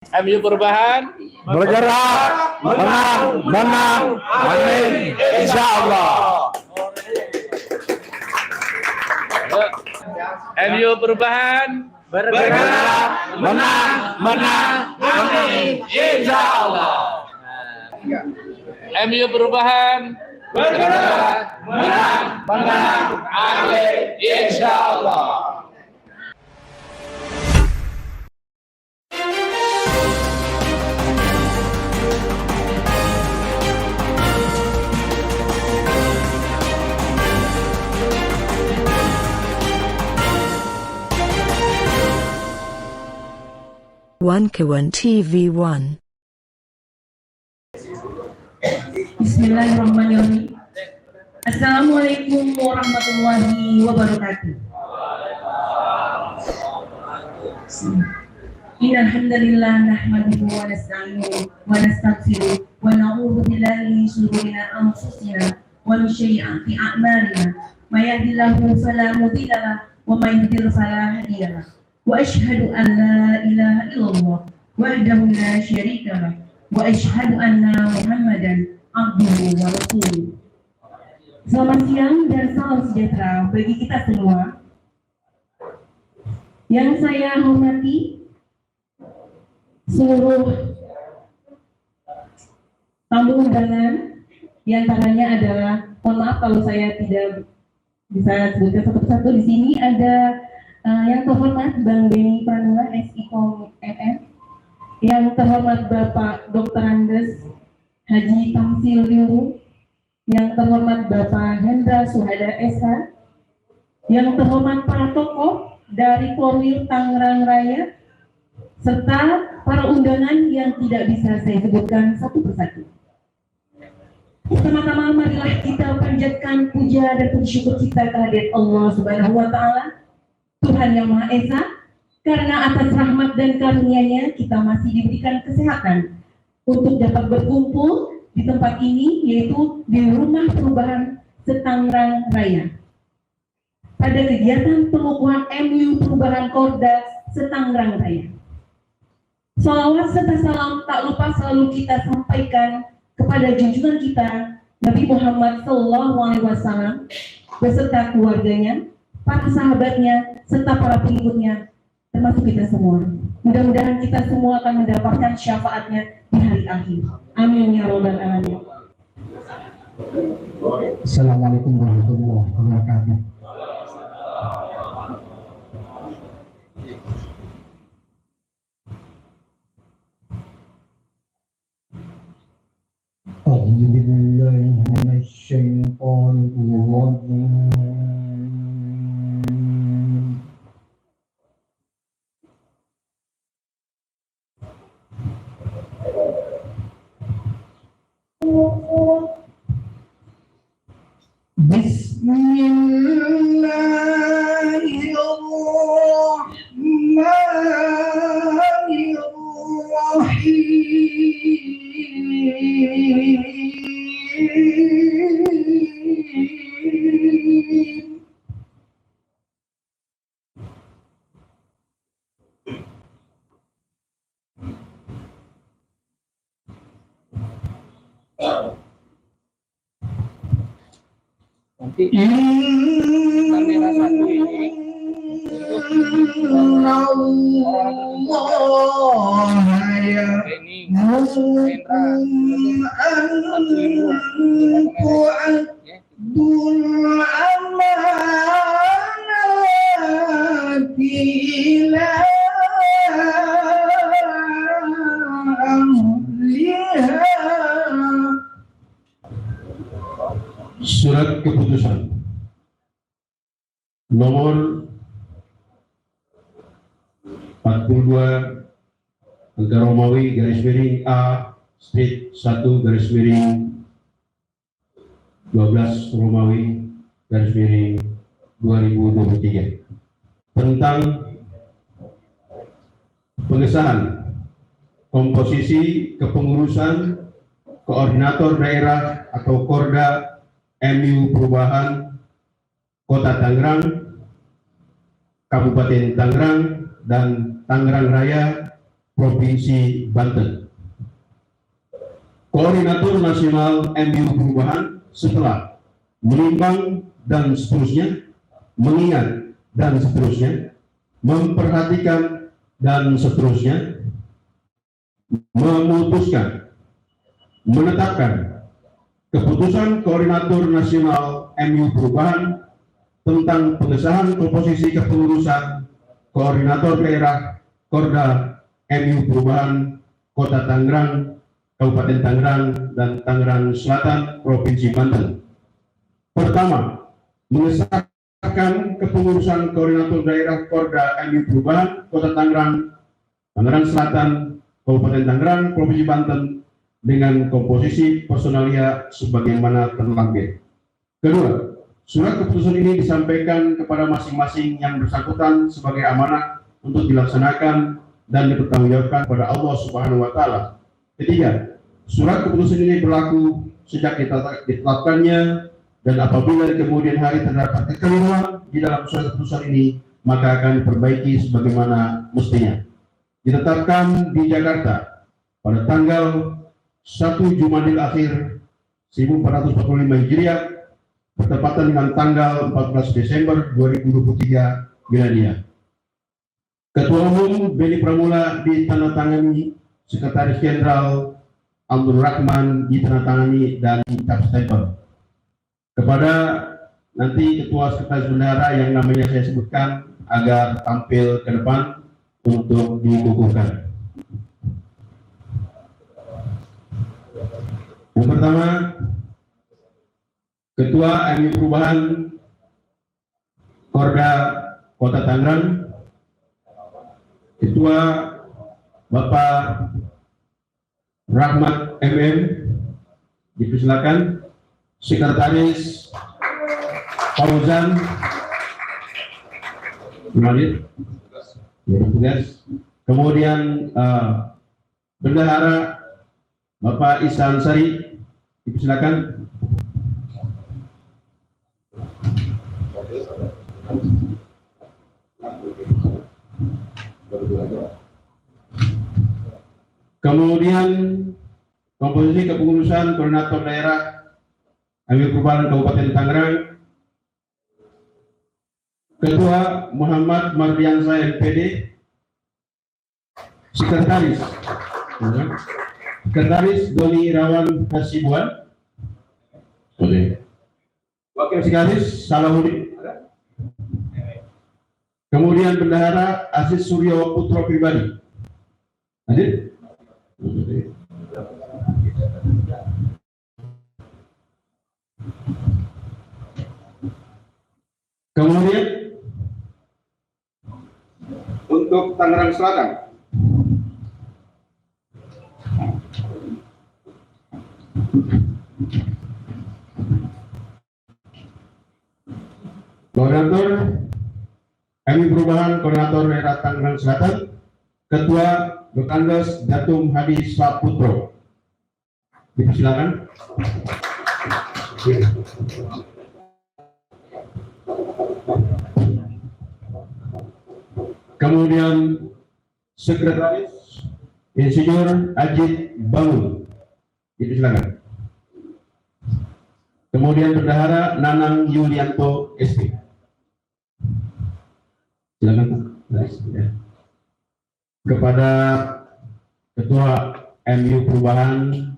MU Perubahan bergerak, menang, amin, insya Allah. MU Perubahan Bergerak, menang, amin, insya Allah. MU Perubahan Bergerak, menang, amin, insya Allah. Wankawan TV1. Bismillahirrahmanirrahim. Assalamualaikum warahmatullahi wabarakatuh. Innal hamdalillah nahmaduhu wa nasta'inuhu wa nastaghfiruh wa na'udzu billahi min shururi anfusina wa min sayyi'ati a'malina. May yahdihillahu fala mudilla lahu wa may yudlil fala hadiya lahu. Wa asyhadu an la ilaha illallah wahdahu la syarika lah wa asyhadu anna Muhammadan abduhu wa rasuluh. Selamat siang dan salam sejahtera bagi kita semua. Yang saya hormati seluruh tamu undangan, yang antaranya adalah, mohon maaf kalau saya tidak bisa sebutkan satu persatu. Di sini ada yang terhormat Bang Benny Pranula, SIKOM MM, yang terhormat Bapak Dr. Andes Haji Tamsil Liuru, yang terhormat Bapak Hendra Suhada SH, yang terhormat para tokoh dari Korwil Tangerang Raya, serta para undangan yang tidak bisa saya sebutkan satu persatu. Pertama-tama marilah kita panjatkan puja dan puji syukur kita kehadirat Allah Subhanahu wa Ta'ala, Tuhan Yang Maha Esa, karena atas rahmat dan karunia-Nya kita masih diberikan kesehatan untuk dapat berkumpul di tempat ini, yaitu di Rumah Perubahan Setangerang Raya, pada kegiatan pengukuhan MU Perubahan Korda Setangerang Raya. Salawat serta salam tak lupa selalu kita sampaikan kepada junjungan kita Nabi Muhammad SAW beserta keluarganya, para sahabatnya, serta para pengikutnya, termasuk kita semua. Mudah-mudahan kita semua akan mendapatkan syafaatnya di hari akhir. Amin ya robbal alamin. Assalamualaikum warahmatullahi wabarakatuh. A'udzubillahi minasyaitonir rajim. Bismillahirrahmanirrahim. kamera satu ini Surat keputusan nomor 42 angka Romawi garis miring A strip 1 garis miring 12 Romawi garis miring 2023 tentang pengesahan komposisi kepengurusan koordinator daerah atau Korda MU Perubahan Kota Tangerang, Kabupaten Tangerang, dan Tangerang Raya, Provinsi Banten. Koordinator Nasional MU Perubahan setelah menimbang dan seterusnya, mengingat dan seterusnya, memperhatikan dan seterusnya, memutuskan, menetapkan keputusan Koordinator Nasional MU Perubahan tentang pengesahan komposisi kepengurusan Koordinator Daerah Korda MU Perubahan Kota Tangerang, Kabupaten Tangerang, dan Tangerang Selatan, Provinsi Banten. Pertama, mengesahkan kepengurusan Koordinator Daerah Korda MU Perubahan Kota Tangerang, Tangerang Selatan, Kabupaten Tangerang, Provinsi Banten dengan komposisi personalia sebagaimana terlampir. Kedua, surat keputusan ini disampaikan kepada masing-masing yang bersangkutan sebagai amanah untuk dilaksanakan dan dipertanggungjawabkan kepada Allah Subhanahu wa Ta'ala. Ketiga, surat keputusan ini berlaku sejak ditetapkannya, dan apabila di kemudian hari terdapat kekeliruan di dalam surat keputusan ini, maka akan diperbaiki sebagaimana mestinya. Ditetapkan di Jakarta pada tanggal 1 Jumadil Akhir 1445 Hijriah bertepatan dengan tanggal 14 Desember 2023 Miladiah. Ketua Umum Beni Pramula ditandatangani, Sekretaris Jenderal Abdul Rahman ditandatangani dan dicap stempel. Kepada nanti Ketua Sekretaris Bendahara yang namanya saya sebutkan agar tampil ke depan untuk dikukuhkan. Yang pertama, Ketua MU Perubahan Korda Kota Tangerang, Ketua Bapak Rahmat MM, dipersilakan. Sekretaris Fauzan Manit, tugas. Kemudian Bendahara Bapak Ihsan Sari, dipersilakan. Kemudian komposisi kepengurusan Koordinator Daerah MU Perubahan Kabupaten Tangerang, Ketua Muhammad Mardiansyah MPD, Sekretaris Doni Irawan Hasibuan, Wakil Sekretaris Salahuddin, kemudian Bendahara Aziz Suryo Putro Pribadi. Hadir? Kemudian untuk Tangerang Selatan, Koordinator MU Perubahan Koordinator Daerah Tangerang Selatan, Ketua Dokandes Datum Hadi Saputro, dipersilakan. Kemudian Sekretaris Insinyur Ajit Bangun, dipersilakan. Kemudian Bendahara Nanang Yulianto SP, silakan Pak. Kepada Ketua MU Perubahan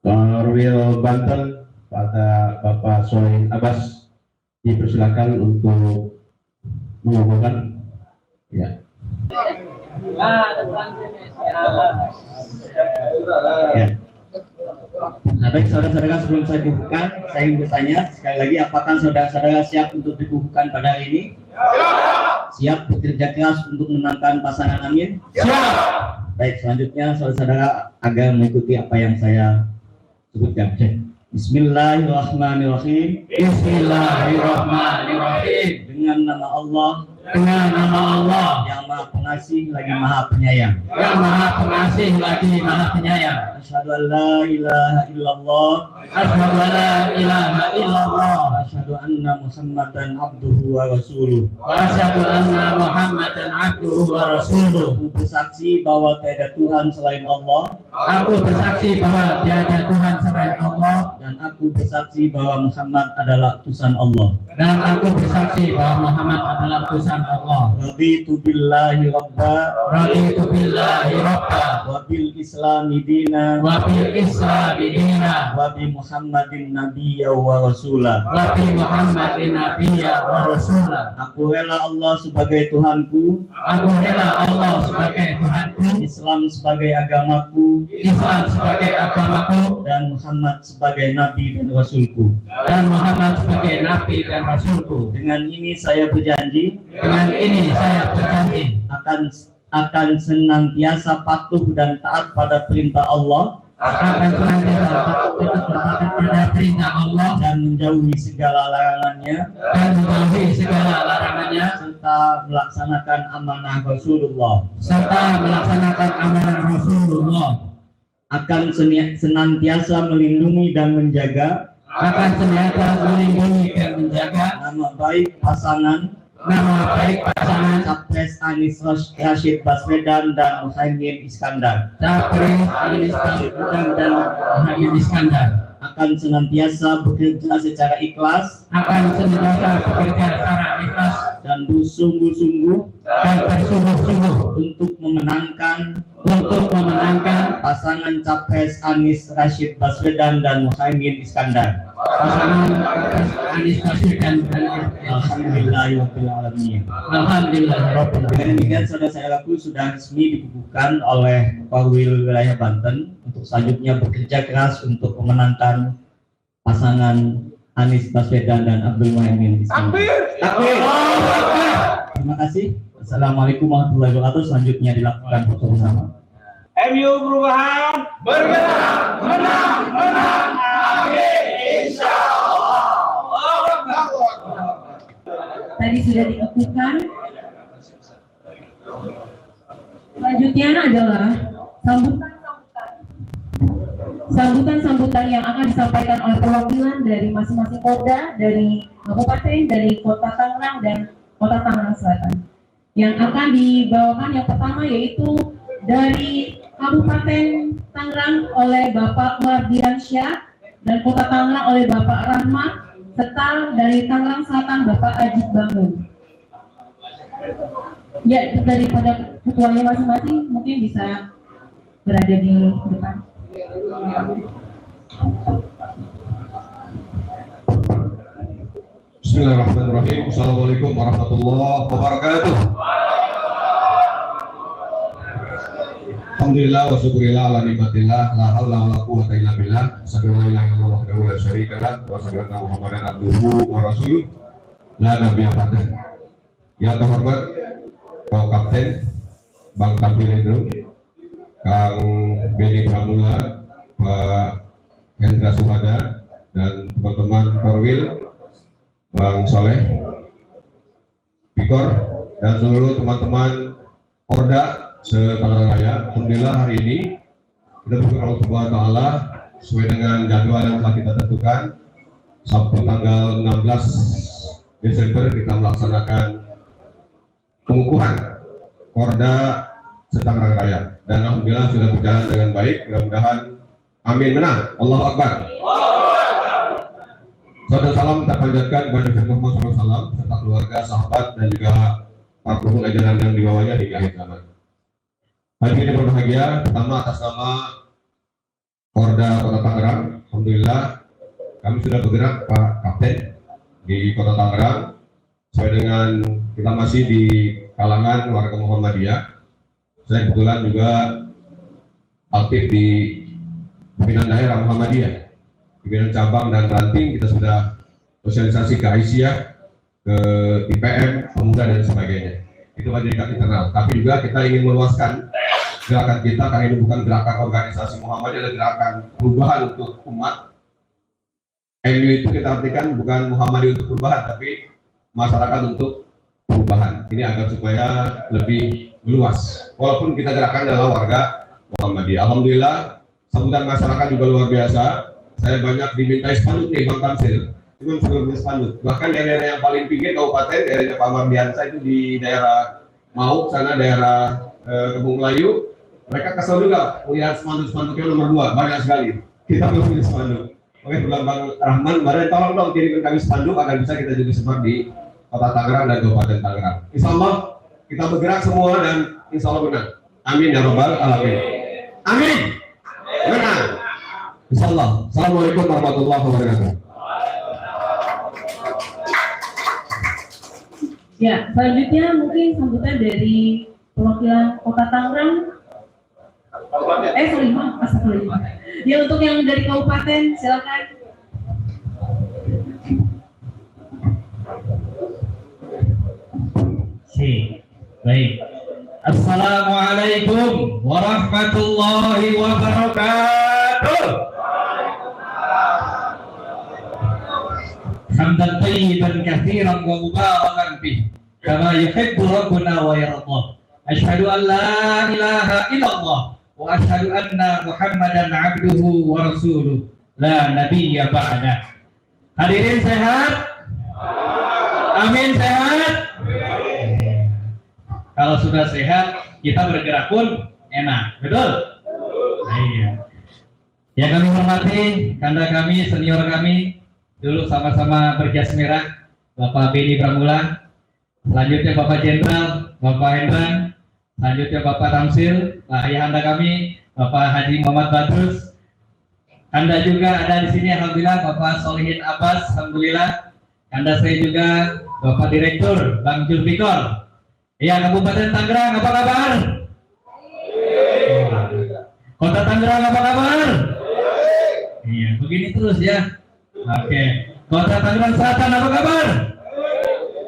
Korwil Banten, pada Bapak Solehin Abbas, dipersilakan untuk mengumumkan. Ya. Ya. Nah, baik saudara-saudara, sebelum saya bukukan, saya ingin bertanya sekali lagi, apakah saudara-saudara siap untuk dibukukan pada hari ini? Siap bekerja keras untuk menangkan pasangan amin? Siap. Baik, selanjutnya saudara-saudara agar mengikuti apa yang saya sebutkan. Bismillahirrahmanirrahim. Bismillahirrahmanirrahim. Dengan nama Allah, yang Maha Pengasih lagi Maha Penyayang. Maha Pengasih lagi Maha Penyayang. Asyhadu an la ilaha illallah. Asyhadu an la ilaha illallah. Asyhadu anna Muhammadan abduhu wa rasuluh. Wa asyhadu anna Muhammadan abduhu wa rasuluh. Aku bersaksi bahwa tiada Tuhan selain Allah. Aku bersaksi bahwa tiada Tuhan selain Allah. Dan aku bersaksi bahwa Muhammad adalah utusan Allah. Dan aku bersaksi bahwa Muhammad adalah utusan Allah. Raditu billahi rabba. Raditu billahi rabba. Wa bil islami dina. Wa bil islami dina. Wa bi Muhammadin nabiyya wa rasulah. Wa bi Muhammadin nabiyya wa rasulah. Aku rela Allah sebagai Tuhanku. Aku rela Allah sebagai Tuhanku. Islam sebagai agamaku. Islam sebagai agamaku. Dan Muhammad sebagai nabi dan rasulku. Dan Muhammad sebagai nabi dan rasulku. Dengan ini saya berjanji. Dengan ini saya berjanji akan senantiasa patuh dan taat pada perintah Allah. Akan senantiasa patuh pada perintah Allah. Dan menjauhi segala larangannya. Dan menjauhi segala larangannya. Serta melaksanakan amanah Rasulullah. Serta melaksanakan amanah Rasulullah. Akan senantiasa melindungi dan menjaga. Akan senantiasa melindungi dan menjaga Nama baik pasangan Capres Anies Rashid Baswedan dan Muhaimin Iskandar. Capres Anies Baswedan dan Muhaimin Iskandar. Akan senantiasa bekerja secara ikhlas. Akan senantiasa bekerja secara ikhlas Dan bersungguh-sungguh dan bersungguh-sungguh untuk memenangkan pasangan Capres Anies Rashid Baswedan dan Muhaimin Iskandar. Capres Anies Baswedan dan Alhamdulillahirabbil alamin. Alhamdulillah. Dengan demikian saudara-saudaraku sudah resmi dikukuhkan oleh Korwil Wilayah Banten untuk selanjutnya bekerja keras untuk memenangkan pasangan Anies Baswedan dan Abdul Muhaimin Iskandar. Takbir. Terima kasih. Assalamualaikum warahmatullahi wabarakatuh. Selanjutnya dilakukan foto bersama. MU Perubahan bergerak, menang, amin, insyaallah. Tadi sudah dikukuhkan. Selanjutnya adalah sambutan yang akan disampaikan oleh perwakilan dari masing-masing Polda, dari kabupaten, dari Kota Tangerang dan Kota Tangerang Selatan. Yang akan dibawakan yang pertama yaitu dari Kabupaten Tangerang oleh Bapak Mardiansyah dan Kota Tangerang oleh Bapak Rahmat, serta dari Tangerang Selatan Bapak Ajib Bangun. Ya, daripada ketuanya masing-masing mungkin bisa berada di depan. Bismillahirrahmanirrahim. Assalamualaikum warahmatullahi wabarakatuh. Alhamdulillah wa syukurillah ala nikmatillah la haula wala quwwata illa billah. Asyhadu an la ilaha illallah wahdahu la syarika lah wa asyhadu anna Muhammadan abduhu wa rasuluh la nabiyya ba'dah. Yang terhormat Pak Kapten Bang Tampil Hendro, Kang Beni Pramula, Pak Hendra Suhada, dan teman-teman Korwil, Bang Soleh, Pikor, dan seluruh teman-teman Porda se-Tangerang Raya. Alhamdulillah hari ini kita bersyukur Allah Subhanahu wa Ta'ala sesuai dengan jadwal yang telah kita tentukan. Sabtu tanggal 16 Desember kita melaksanakan pengukuhan Porda se-Tangerang Raya, dan alhamdulillah sudah berjalan dengan baik. Mudah-mudahan amin menang. Allahu Akbar. Salam salam kita panjatkan kepada Nabi Muhammad SAW serta keluarga, sahabat, dan juga para pendukung ajaran yang dibawanya hingga akhir zaman. Hari ini berbahagia pertama atas nama Porda Kota Tangerang. Alhamdulillah kami sudah bergerak Pak Kapten di Kota Tangerang sesuai dengan kita masih di kalangan warga Muhammadiyah. Saya kebetulan juga aktif di pimpinan daerah Muhammadiyah, pimpinan cabang dan ranting. Kita sudah sosialisasi ke Aisyah, ke IPM, pemuda dan sebagainya. Itu kan dekat internal. Tapi juga kita ingin meluaskan gerakan kita, karena ini bukan gerakan organisasi Muhammadiyah, adalah gerakan perubahan untuk umat. MU itu kita artikan bukan Muhammadiyah untuk perubahan, tapi masyarakat untuk perubahan. Ini agar supaya lebih luas. Walaupun kita gerakan adalah warga Muhammadiyah. Alhamdulillah sambutan masyarakat juga luar biasa. Saya banyak dimintai spanduk nih Bang Tamsil, cuma sebelumnya spanduk. Bahkan daerah yang paling pinggir kabupaten, daerahnya Pak Mardiansa itu di daerah Mauk sana, daerah Kebun Melayu, mereka kesel juga melihat spanduk-spanduknya nomor 2, banyak sekali. Kita belum punya spanduk. Oke, bilang Bang Rahman, kemarin tolong dong kirimkan kami spanduk agar bisa kita jadi sebar di Kota Tangerang dan Kabupaten Tangerang. Insya Allah kita bergerak semua dan insya Allah benar. Amin ya Rabbal Alamin. Amin. Benar. Insya Allah. Assalamualaikum warahmatullahi wabarakatuh. Ya, selanjutnya mungkin sambutan dari perwakilan Kota Tangerang. Astagfirullah. Ya, untuk yang dari kabupaten silakan. Baik. Assalamualaikum warahmatullahi wabarakatuh. Hamdan tayyiban katsiran wa mubarakan fih kama yuhibbu rabbuna wa yardah. Asyhadu an la ilaha illallah wa asyhadu anna Muhammadan abduhu wa rasuluh la nabiyya ba'da. Hadirin sehat? Amin, sehat? Kalau sudah sehat, kita bergerak pun enak, betul? Iya. Yang kami hormati, kanda kami, senior kami, dulu sama-sama berjas merah, Bapak Beni Pramulan, selanjutnya Bapak Jenderal, Bapak Hendran, selanjutnya Bapak Tamsil, ayahanda kami, Bapak Haji Muhammad Badrus, kanda juga ada di sini, alhamdulillah, Bapak Solihin Abbas, alhamdulillah, kanda saya juga, Bapak Direktur, Bang Julfikor. Ya, Kabupaten Tangerang, apa kabar? Kota Tangerang, apa kabar? Iya, begini terus ya. Oke. Kota Tangerang Selatan, apa kabar?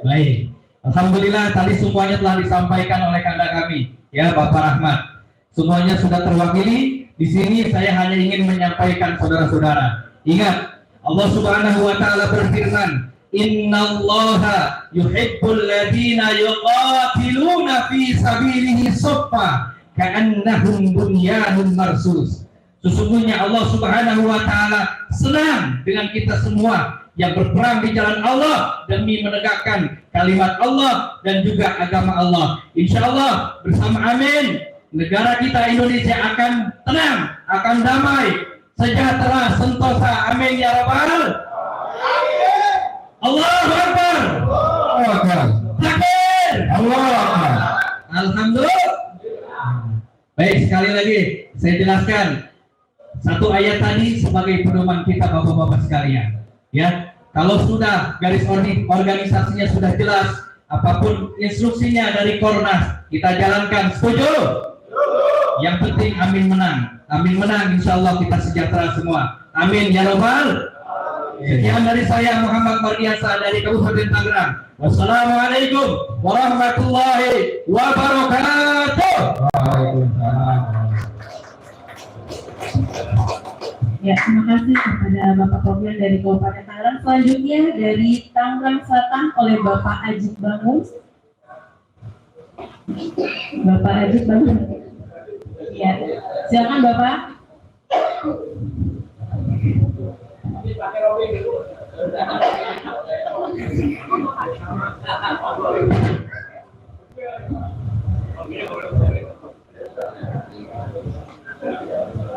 Baik. Alhamdulillah tadi semuanya telah disampaikan oleh kanda kami, ya Bapak Rahmat. Semuanya sudah terwakili. Di sini saya hanya ingin menyampaikan saudara-saudara. Ingat, Allah Subhanahu wa taala berfirman, Innallaha yuhibbul ladina yuqatiluna fi sabilihi saffa ka'annahum bunyanun marsus. Sesungguhnya Allah Subhanahu wa taala senang dengan kita semua yang berperang di jalan Allah demi menegakkan kalimat Allah dan juga agama Allah. Insyaallah bersama amin, negara kita Indonesia akan tenang, akan damai, sejahtera, sentosa. Amin ya rabbal. Allahu Akbar. Allahu Akbar. Takbir. Allahu Akbar. Alhamdulillah. Baik, sekali lagi saya jelaskan satu ayat tadi sebagai pedoman kita Bapak-bapak sekalian. Ya, kalau sudah garis organisasinya sudah jelas, apapun instruksinya dari Kornas kita jalankan. Setuju? Yang penting amin menang. Amin menang, insya Allah kita sejahtera semua. Amin ya Rabbal. Sekian dari saya Muhammad Mardiansa dari Kabupaten Tangerang. Wassalamualaikum warahmatullahi wabarakatuh. Ya, terima kasih kepada Bapak Komandan dari Kabupaten Tangerang. Selanjutnya dari Tangerang Selatan oleh Bapak Ajib Bangun. Bapak Ajib Bangun. Ya, silakan Bapak.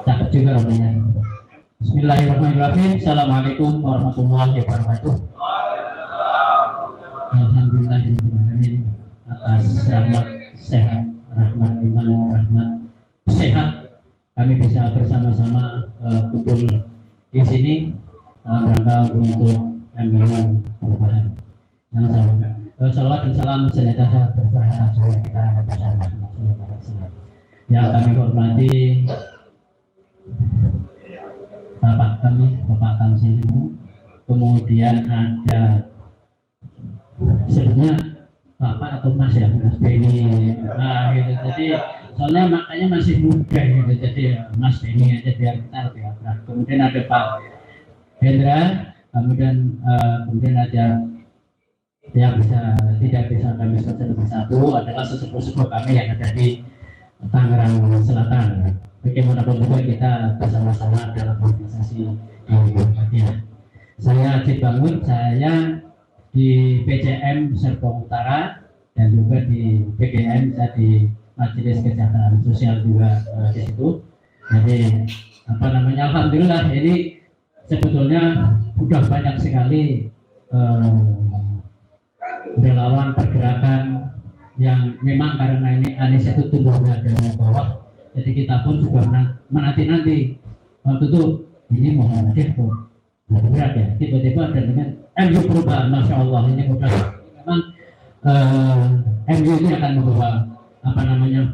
Cakep juga namanya. Bismillahirrahmanirrahim. Assalamualaikum warahmatullahi wabarakatuh. Alhamdulillahirrahmanirrahim. Atas rahmat sehat, rahmat iman, rahmat sehat, kami bisa bersama-sama kumpul di sini rangka untuk membangun perubahan. Yang sama. Salawat dan salam senantiasa tercurah kita bersama. Yang kami hormati Bapak kami, Bapak Tamsil itu, kemudian ada sebenarnya Bapak atau Mas ya, Mas Beni. Nah, gitu. Jadi soalnya makanya masih muda gitu, jadi Mas Beni aja biar kita lebih akrab. Kemudian ada Pak Hendra, kemudian ada yang tidak bisa kami sebut satu adalah sesepuh-sepuh kami yang ada di Tangerang Selatan. bagaimanapun juga kita bersama-sama dalam organisasi di Muhammadiyah. Saya Ajit Bangun, saya di PCM Serpong Utara dan juga di PGM, saya di Majelis Kesejahteraan Sosial juga di situ. Jadi alhamdulillah ini sebetulnya sudah banyak sekali relawan pergerakan yang memang karena ini Anies itu tumbuhnya dari bawah, jadi kita pun juga menanti waktu itu ini Muhammadiyah kok berat ya, tiba-tiba ada dengan MU perubahan, Masya Allah ini mudah memang MU ini akan membawa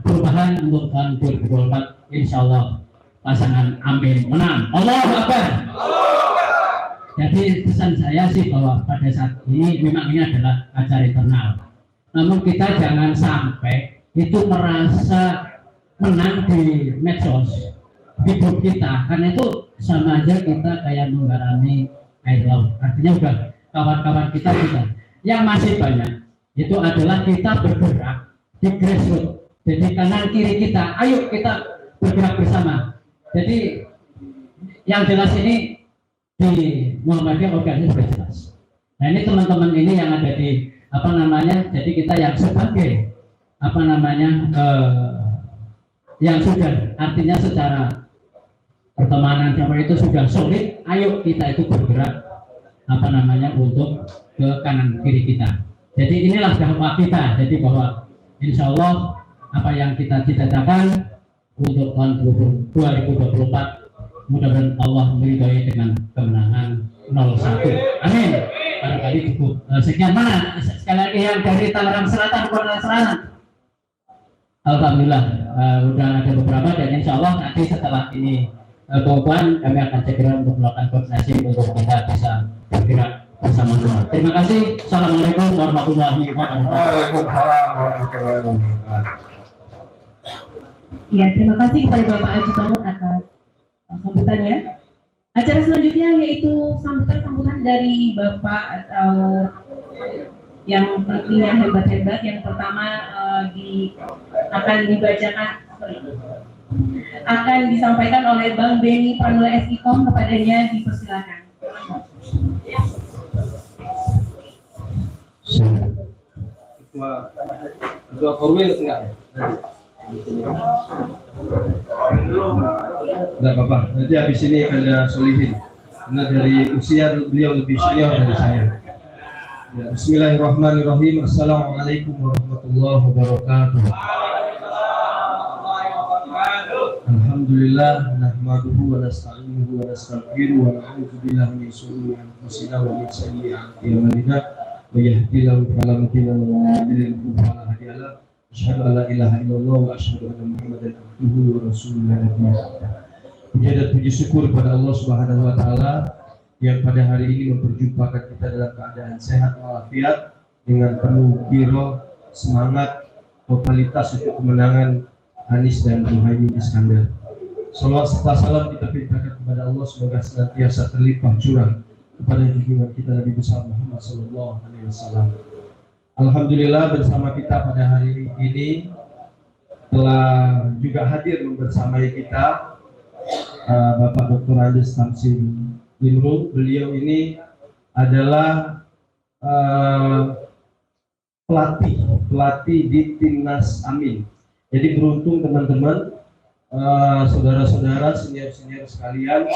perubahan untuk tahun 2024, insya Allah pasangan Amin menang. Allahu Akbar. Jadi pesan saya sih bahwa pada saat ini memang ini adalah acara internal, namun kita jangan sampai itu merasa menang di medsos hidup kita, karena itu sama aja kita kayak menggarami air laut. Artinya udah kawan-kawan kita yang masih banyak itu adalah kita bergerak di grassroots. Jadi kanan kiri kita, ayo kita bergerak bersama. Jadi yang jelas ini di Muhammadiyah organisasi sudah jelas. Nah ini teman-teman ini yang ada di jadi kita yang sebagai yang sudah artinya secara pertemanan itu sudah solid, ayo kita itu bergerak untuk ke kanan kiri kita. Jadi inilah dakwah kita, jadi bahwa insya Allah apa yang kita cita-citakan untuk tahun 2024 mudah-mudahan Allah meridhai dengan kemenangan 0-1. Amin. Barangkali cukup sekian. Mana sekali lagi yang dari Tangerang Selatan ke Tangerang Selatan? Alhamdulillah udah ada beberapa, dan insya Allah nanti setelah ini pengumuman kami akan segera untuk melakukan koordinasi untuk kita bisa bergerak bersama-sama. Terima kasih. Assalamualaikum warahmatullahi wabarakatuh. Ya, terima kasih kepada Bapak Ajit Bangun atas sambutannya. Acara selanjutnya yaitu sambutan dari Bapak atau yang tentunya hebat-hebat. Yang pertama akan disampaikan oleh Bang Beni Pranula SIKOM, kepadanya dipersilakan. Ketua Korwil enggak? Enggak apa-apa, nanti habis ini ada Solihin, karena dari usia beliau lebih senior dari saya. Ya, Bismillahirrahmanirrahim. Assalamualaikum warahmatullahi wabarakatuh. Alhamdulillah, nahmaduhu wa nasta'inuhu wa nastaghfiruhu wa na'udzu billahi min shururi anfusina wa min sayyi'ati a'malina. May yahdihillahu fala mudilla lahu wa may yudlil fala hadiya lahu. Asyhadu an la ilaha illallah wa asyhadu anna Muhammadan abduhu wa rasuluhu. Puji dan puji syukur kepada Allah Subhanahu wa taala yang pada hari ini memperjumpakan kita dalam keadaan sehat walafiat dengan penuh giro, semangat, totalitas untuk kemenangan Anies dan Muhaimin Iskandar. Salawat serta salam kita berikan kepada Allah, semoga senantiasa terlimpah curah kepada junjungan kita Nabi besar Muhammad sallallahu alaihi wasallam. Alhamdulillah, bersama kita pada hari ini telah juga hadir membersamai kita Bapak Dr. Andes Tamsin Limru. Beliau ini adalah pelatih di Timnas Amin. Jadi beruntung teman-teman, saudara-saudara, senior-senior sekalian,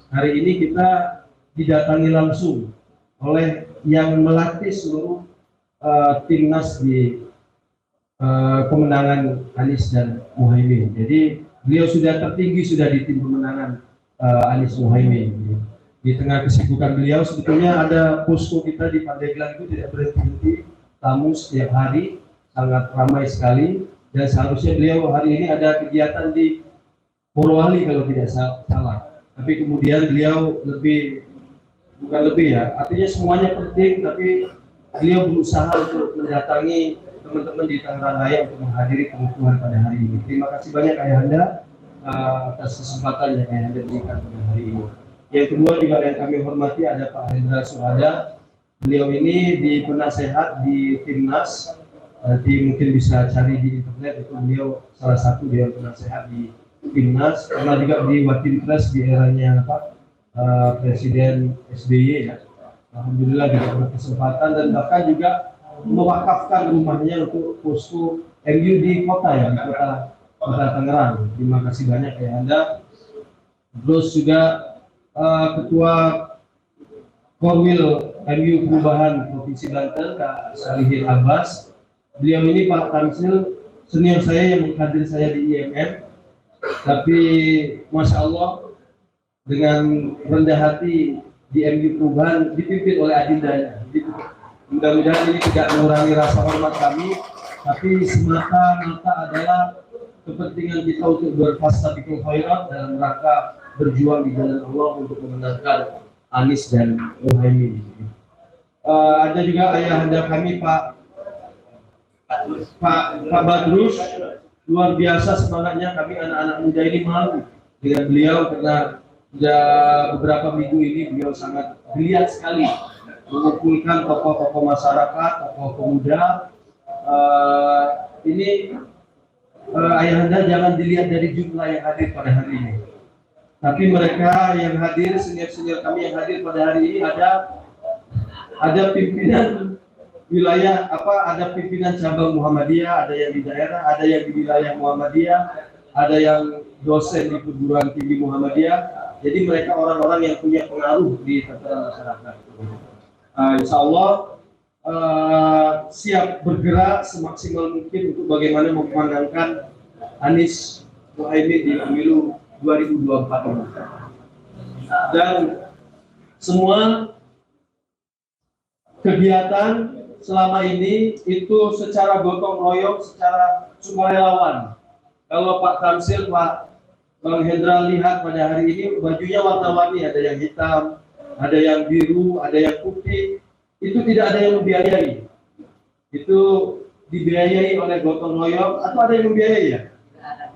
hari ini kita didatangi langsung oleh yang melatih seluruh timnas di kemenangan Anies dan Muhaimin. Jadi beliau sudah tertinggi, sudah di tim kemenangan Anies Muhaimin. Di tengah kesibukan beliau, sebetulnya ada posko kita di Pandeglang itu tidak berhenti-henti, tamu setiap hari, sangat ramai sekali. Dan seharusnya beliau hari ini ada kegiatan di Morowali kalau tidak salah. Tapi kemudian beliau artinya semuanya penting, tapi beliau berusaha untuk mendatangi teman-teman di Tangerang Raya untuk menghadiri pengukuhan pada hari ini. Terima kasih banyak Ayahanda atas kesempatan yang Ayahanda berikan pada hari ini. Yang kedua juga yang kami hormati ada Pak Hendra Suhada. Beliau ini di penasehat di Timnas, nanti mungkin bisa cari di internet, itu beliau salah satu dewan penasehat di timnas, pernah juga di Watinpres di eranya Presiden SBY ya. Alhamdulillah diberi kesempatan dan bahkan juga mewakafkan rumahnya untuk posko MU di kota ya, di kota Tangerang. Terima kasih banyak ya Anda. Terus juga Ketua Korwil MU Perubahan Provinsi Banten Kak Salihin Abbas. Beliau ini Pak Tamsil senior saya yang menghadir saya di IMM. Tapi Masya Allah dengan rendah hati di MU Perubahan dipimpin oleh adindanya. Mudah-mudahan ini tidak mengurangi rasa hormat kami, tapi semata-mata adalah kepentingan kita untuk berfastabiqul khairat dalam rangka berjuang di jalan Allah untuk memenangkan Anies dan Muhaimin. Ada juga ayahanda kami Pak Badrus, luar biasa semangatnya. Kami anak-anak muda ini malu dengan beliau karena sudah beberapa minggu ini beliau sangat geliat sekali mengumpulkan tokoh-tokoh masyarakat, tokoh pemuda. Ini ayahanda jangan dilihat dari jumlah yang hadir pada hari ini, tapi mereka yang hadir, senior-senior kami yang hadir pada hari ini ada pimpinan wilayah ada pimpinan cabang Muhammadiyah, ada yang di daerah, ada yang di wilayah Muhammadiyah, ada yang dosen di perguruan tinggi Muhammadiyah. Jadi mereka orang-orang yang punya pengaruh di tataran masyarakat. Insya Allah siap bergerak semaksimal mungkin untuk bagaimana memenangkan Anies Muhaimin di pemilu 2024 ini. Dan semua kegiatan selama ini itu secara gotong royong, secara sukarelawan. Kalau Pak Tamsil, Pak Bang Hendra lihat pada hari ini bajunya warna-warni, ada yang hitam, ada yang biru, ada yang putih. Itu tidak ada yang membiayai. Itu dibiayai oleh gotong royong atau ada yang membiayai ya?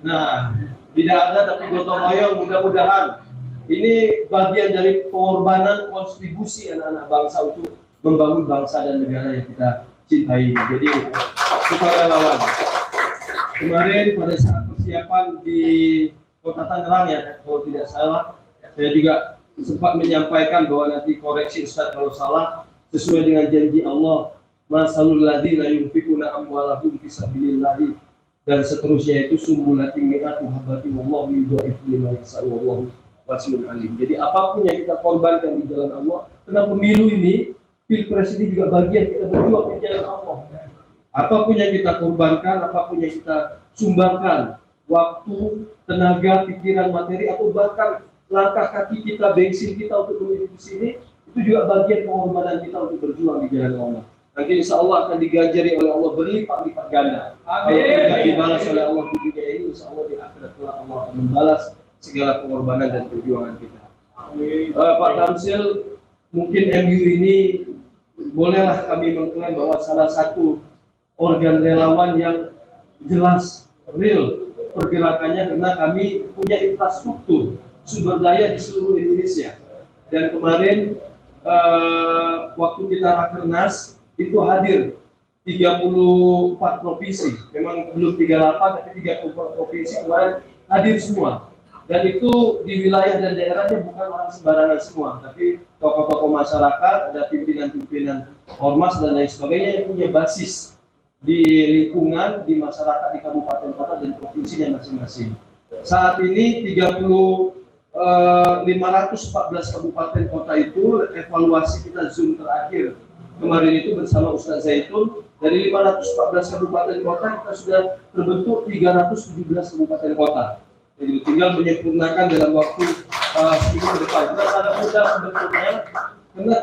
Nah, tidak ada tapi gotong royong. Mudah-mudahan ini bagian dari pengorbanan kontribusi anak-anak bangsa untuk membangun bangsa dan negara yang kita cintai. Jadi sukarelawan. Kemarin pada saat persiapan di Kota Tangerang ya, kalau tidak salah, saya juga sempat menyampaikan bahwa nanti koreksi Ustaz kalau salah, sesuai dengan janji Allah, masalul ladzina yunfikuna amwalahum fi sabilillah dan seterusnya itu sumulatin mi'atu habbatin wallahu yudha'ifu liman yasha'u wallahu wasi'un alim. Jadi apapun yang kita korbankan di jalan Allah, karena pemilu ini, Pilpres ini juga bagian kita berjuang di jalan Allah. Apapun yang kita korbankan, apapun yang kita sumbangkan, waktu, tenaga, pikiran, materi, atau bahkan langkah kaki kita, bensin kita untuk menuju ke sini, itu juga bagian pengorbanan kita untuk berjuang di jalan Allah. Nanti insya Allah akan diganjari oleh Allah berlipat-lipat ganda. Kalau tidak dibalas oleh Allah di dunia ini, insya Allah di akhirat Allah akan membalas segala pengorbanan dan perjuangan kita. Pak Tamsil, mungkin MU ini bolehlah kami mengklaim bahwa salah satu organ relawan yang jelas, real pergerakannya, karena kami punya infrastruktur sumber daya di seluruh Indonesia. Dan kemarin waktu kita rakernas itu hadir 34 provinsi, memang belum 38 tapi 34 provinsi kemarin hadir semua. Dan itu di wilayah dan daerahnya bukan orang sembarangan semua, tapi tokoh-tokoh masyarakat, ada pimpinan-pimpinan ormas dan lain sebagainya yang punya basis di lingkungan, di masyarakat, di kabupaten kota dan provinsinya masing-masing. Saat ini 514 kabupaten kota itu evaluasi kita Zoom terakhir kemarin itu bersama Ustaz Zaitun, dari 514 kabupaten kota kita sudah terbentuk 317 kabupaten kota. Jadi tinggal menyempurnakan dalam waktu seminggu ke depan. Kita sangat mudah sebetulnya, karena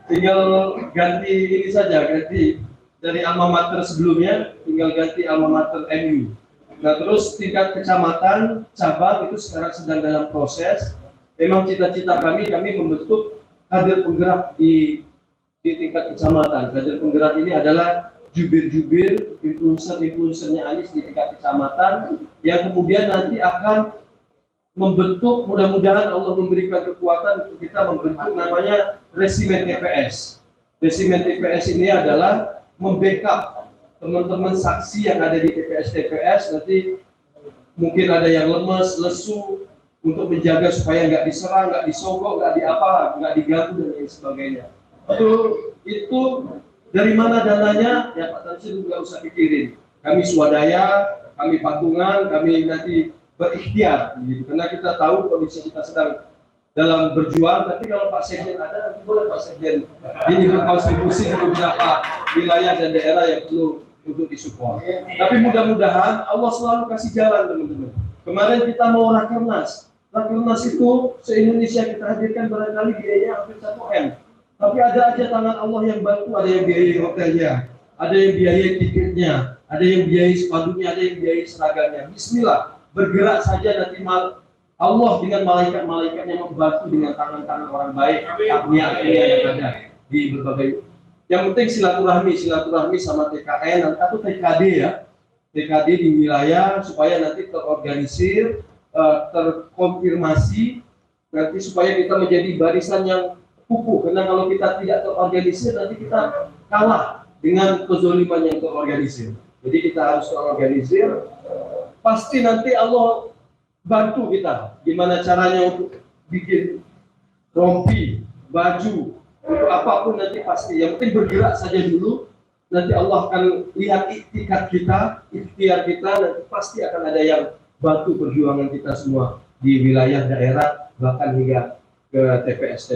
tinggal ganti ini saja, ganti dari alma mater sebelumnya, tinggal ganti alma mater MU. Nah terus tingkat kecamatan, cabang itu sekarang sedang dalam proses. Memang cita-cita kami membentuk kader penggerak di tingkat kecamatan. Kader penggerak ini adalah jubir-jubir, influencer-influencernya Anies di tingkat kecamatan, yang kemudian nanti akan membentuk, mudah-mudahan Allah memberikan kekuatan untuk kita membentuk namanya resimen TPS. Resimen TPS ini adalah membackup teman-teman saksi yang ada di TPS-TPS, nanti mungkin ada yang lemes, lesu, untuk menjaga supaya nggak diserang, nggak disogok, nggak diganggu dan lain sebagainya. Itu dari mana dananya? Ya Pak Tamsil nggak usah pikirin. Kami swadaya, kami patungan, kami nanti berikhtiar, gitu. Karena kita tahu kondisi kita sedang dalam berjuang. Tapi kalau Pak Sekjen ada, nanti boleh Pak Sekjen ini berkontribusi di beberapa wilayah dan daerah yang perlu untuk disupport. Tapi mudah-mudahan Allah selalu kasih jalan, teman-teman. Kemarin kita mau rakernas. Rakernas itu se-Indonesia kita hadirkan barangkali biayanya hampir 1 M. Tapi ada aja tangan Allah yang bantu, ada yang biayai hotelnya, ada yang biayai tiketnya, ada yang biayai spanduknya, ada yang biayai seragamnya. Bismillah, bergerak saja nanti Allah dengan malaikat-malaikatnya membantu dengan tangan-tangan orang baik, agnia-agnia yang ada di berbagai. Yang penting silaturahmi sama TKN atau TKD ya, TKD di wilayah supaya nanti terorganisir, terkonfirmasi nanti supaya kita menjadi barisan yang kukuh. Karena kalau kita tidak terorganisir nanti kita kalah dengan kezoliman yang terorganisir. Jadi kita harus terorganisir. Pasti nanti Allah bantu kita gimana caranya untuk bikin rompi, baju, untuk apapun nanti pasti. Yang penting bergerak saja dulu. Nanti Allah akan lihat ikhtiar kita, nanti pasti akan ada yang bantu perjuangan kita semua di wilayah daerah bahkan hingga ke TPS.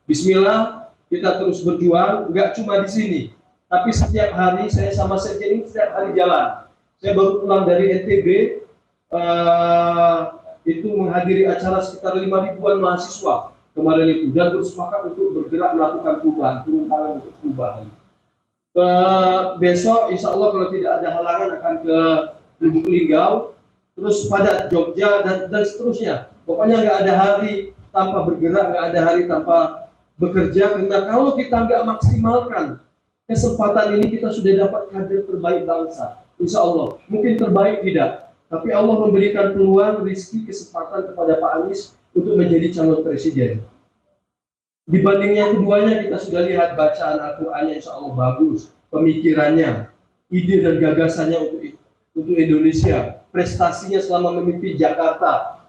Bismillah, kita terus berjuang, nggak cuma di sini, tapi setiap hari saya sama Sekjen ini setiap hari jalan. Saya baru pulang dari NTB, itu menghadiri acara sekitar 5.000-an mahasiswa kemarin itu dan bersepakat untuk bergerak melakukan perubahan, turun tangan untuk perubahan. Besok insya Allah kalau tidak ada halangan akan ke Lubuk Linggau, terus pada Jogja dan seterusnya. Pokoknya nggak ada hari tanpa bergerak, nggak ada hari tanpa bekerja. Karena kalau kita nggak maksimalkan kesempatan ini, kita sudah dapat kader terbaik bangsa. Insya Allah, mungkin terbaik tidak, tapi Allah memberikan peluang, rezeki, kesempatan kepada Pak Anies untuk menjadi calon presiden. Dibanding yang keduanya, kita sudah lihat bacaan Al-Qur'annya insya Allah bagus, pemikirannya, ide dan gagasannya untuk Indonesia, prestasinya selama memimpin Jakarta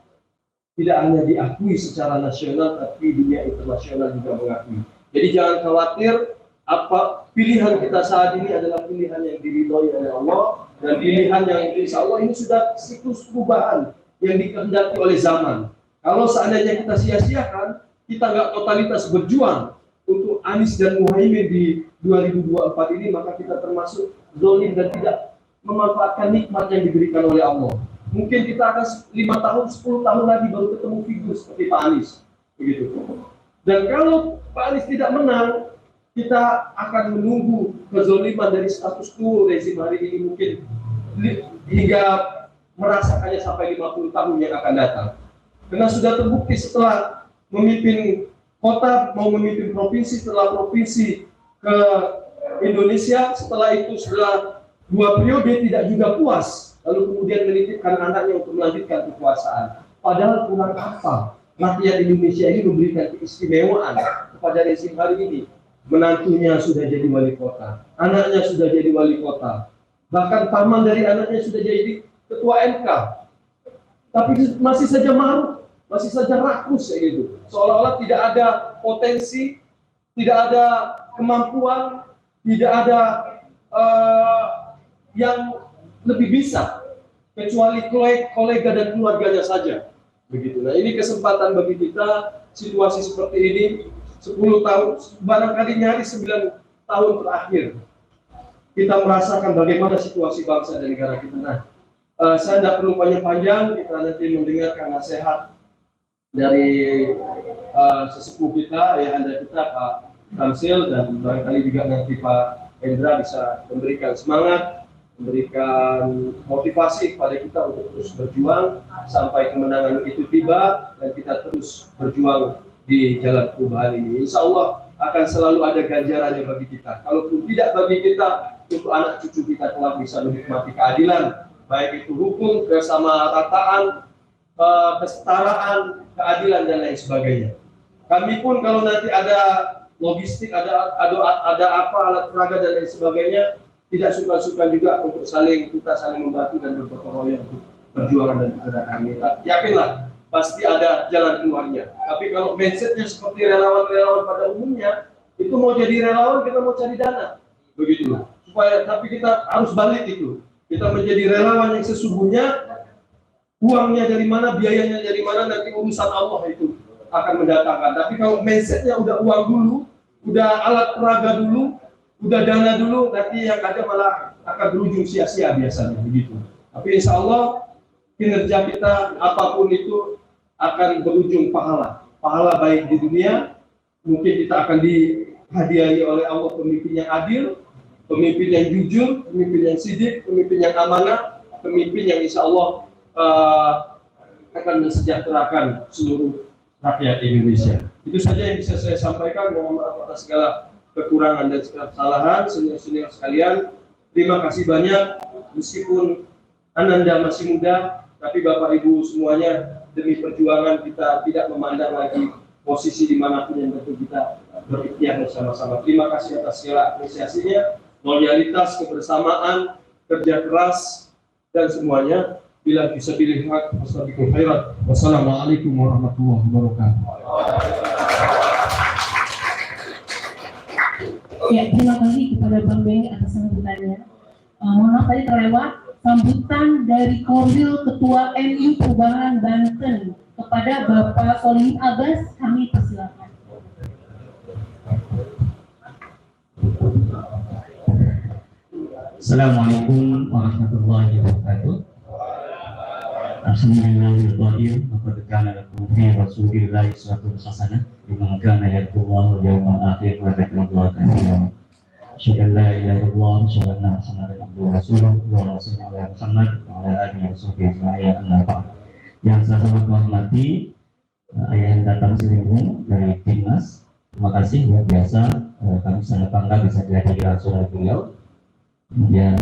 tidak hanya diakui secara nasional, tapi dunia internasional juga mengakui. Jadi jangan khawatir, apa pilihan kita saat ini adalah pilihan yang diridhoi oleh Allah dan pilihan yang insya Allah ini sudah siklus perubahan yang dikehendaki oleh zaman. Kalau seandainya kita sia-siakan, kita nggak totalitas berjuang untuk Anies dan Muhaimin di 2024 ini, maka kita termasuk zalim dan tidak memanfaatkan nikmat yang diberikan oleh Allah. Mungkin kita akan 5 tahun, 10 tahun lagi baru ketemu figur seperti Pak Anies, begitu. Dan kalau Pak Anies tidak menang, kita akan menunggu kezoliman dari status quo rezim hari ini mungkin hingga merasakannya sampai 50 tahun yang akan datang. Karena sudah terbukti setelah memimpin kota, mau memimpin provinsi, setelah provinsi ke Indonesia, setelah itu setelah 2 periode tidak juga puas, lalu kemudian menitipkan anaknya untuk melanjutkan kekuasaan. Padahal kurang apa? Rakyat Indonesia ini memberikan keistimewaan kepada rezim hari ini. Menantunya sudah jadi wali kota, anaknya sudah jadi wali kota, bahkan paman dari anaknya sudah jadi ketua MK. Tapi masih saja marah, masih saja rakus kayak gitu. Seolah-olah tidak ada potensi, tidak ada kemampuan, tidak ada yang lebih bisa kecuali kolega dan keluarganya saja. Begitu. Nah, ini kesempatan bagi kita, situasi seperti ini 10 tahun, barangkali nyaris 9 tahun terakhir kita merasakan bagaimana situasi bangsa dan negara kita. Nah, saya tidak perlu panjang-panjang, kita nanti mendengarkan nasihat dari sesepuh kita, ayahanda kita Pak Tamsil, dan barangkali juga nanti Pak Hendra bisa memberikan semangat, memberikan motivasi kepada kita untuk terus berjuang sampai kemenangan itu tiba dan kita terus berjuang di jalan perubahan ini. Insya Allah akan selalu ada ganjarannya bagi kita. Kalaupun tidak bagi kita, untuk anak cucu kita kelak bisa menikmati keadilan, baik itu hukum, kesamarataan, kesetaraan, keadilan dan lain sebagainya. Kami pun kalau nanti ada logistik, ada apa alat peraga dan lain sebagainya, tidak suka-suka juga untuk kita saling membantu dan bergotong royong perjuangan dan pergerakan kita. Yakinlah, pasti ada jalan keluarnya. Tapi kalau mindsetnya seperti relawan-relawan pada umumnya, itu mau jadi relawan kita mau cari dana, begitu. Tapi kita harus balik itu. Kita menjadi relawan yang sesungguhnya, uangnya dari mana, biayanya dari mana, nanti urusan Allah itu akan mendatangkan. Tapi kalau mindsetnya udah uang dulu, udah alat peraga dulu, udah dana dulu, nanti yang ada malah akan berujung sia-sia biasanya, begitu. Tapi insya Allah kinerja kita apapun itu akan berujung pahala baik di dunia. Mungkin kita akan dihadiahi oleh Allah pemimpin yang adil, pemimpin yang jujur, pemimpin yang sidik, pemimpin yang amanah, pemimpin yang insya Allah akan mensejahterakan seluruh rakyat Indonesia. Itu saja yang bisa saya sampaikan. Mohon maaf atas segala kekurangan dan segala kesalahan. Senior-senior sekalian, terima kasih banyak. Meskipun Ananda masih muda, tapi Bapak Ibu semuanya, demi perjuangan kita tidak memandang lagi posisi dimanapun yang tentu kita berikhtiar bersama-sama. Terima kasih atas segala apresiasinya, loyalitas, kebersamaan, kerja keras, dan semuanya. Bila bisa pilih hak, wassalamualaikum warahmatullahi wabarakatuh. Ya, terima kasih kepada Bang Benny atas sambutannya. Mohon maaf tadi terlewat sambutan dari Korwil Ketua MU Perubahan Banten kepada Bapak Solihin Abbas, kami persilakan. Assalamualaikum warahmatullahi wabarakatuh. Alhamdulillahirrahmanirrahim. Laqad kana lakum fi rasulillahi uswatun hasanah liman kana yarjullaha wal yawmal akhir wa dzakarallaha katsiran. Asyhadu an la ilaha illallah wa asyhadu anna Muhammadan abduhu wa rasuluh wa sallallahu alaihi Muhammad wa ala alihi wa sahbihi ajma'in. Amma ba'd. Yang saya sangat menghormati ayah yang datang sini dari Timnas. Terima kasih luar biasa. Kami sangat bangga bisa dihadiri langsung oleh beliau. Kemudian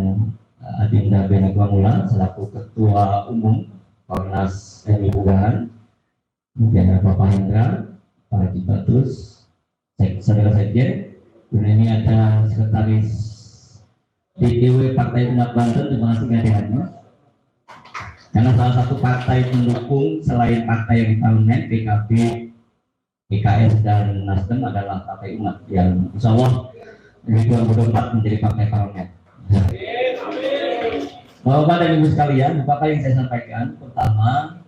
Adinda Benegwa Mula selaku Ketua Umum Kornas MI Perubahan, kemudian ada Bapak Hendra, Pak Haji Batrus, saudara sekjen, kemudian ini ada Sekretaris DPW Partai Umat Banten. Terima kasih kehadirannya. Karena salah satu partai pendukung selain partai yang di parlemen, PKB, PKS dan Nasdem adalah Partai Umat yang insya Allah di 2024 menjadi partai parlemen. Bapak dan Ibu sekalian, apa yang saya sampaikan? Pertama,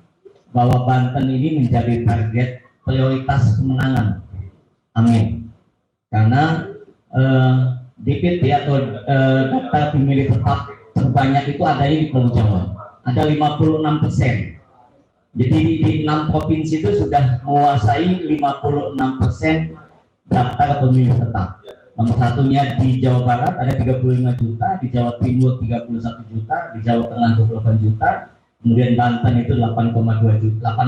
bahwa Banten ini menjadi target prioritas kemenangan. Amin. Karena DPT atau daftar pemilih tetap terbanyak itu adanya di Pulau Jawa. Ada 56%. Jadi di 6 provinsi itu sudah menguasai 56% daftar pemilih tetap. Nomor satunya di Jawa Barat ada 35 juta, di Jawa Timur 31 juta, di Jawa Tengah 28 juta, kemudian Banten itu 8,8 juta,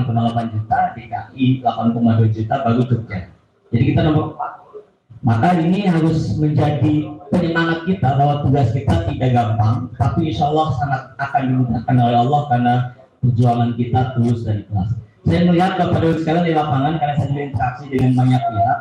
DKI 8,2 juta, baru Jogja. Jadi kita nomor 4. Maka ini harus menjadi penyemangat kita bahwa tugas kita tidak gampang, tapi insya Allah sangat akan dimudahkan oleh Allah karena perjuangan kita tulus dan ikhlas. Saya melihat Bapak Ibu sekalian di lapangan karena saya berinteraksi dengan banyak pihak.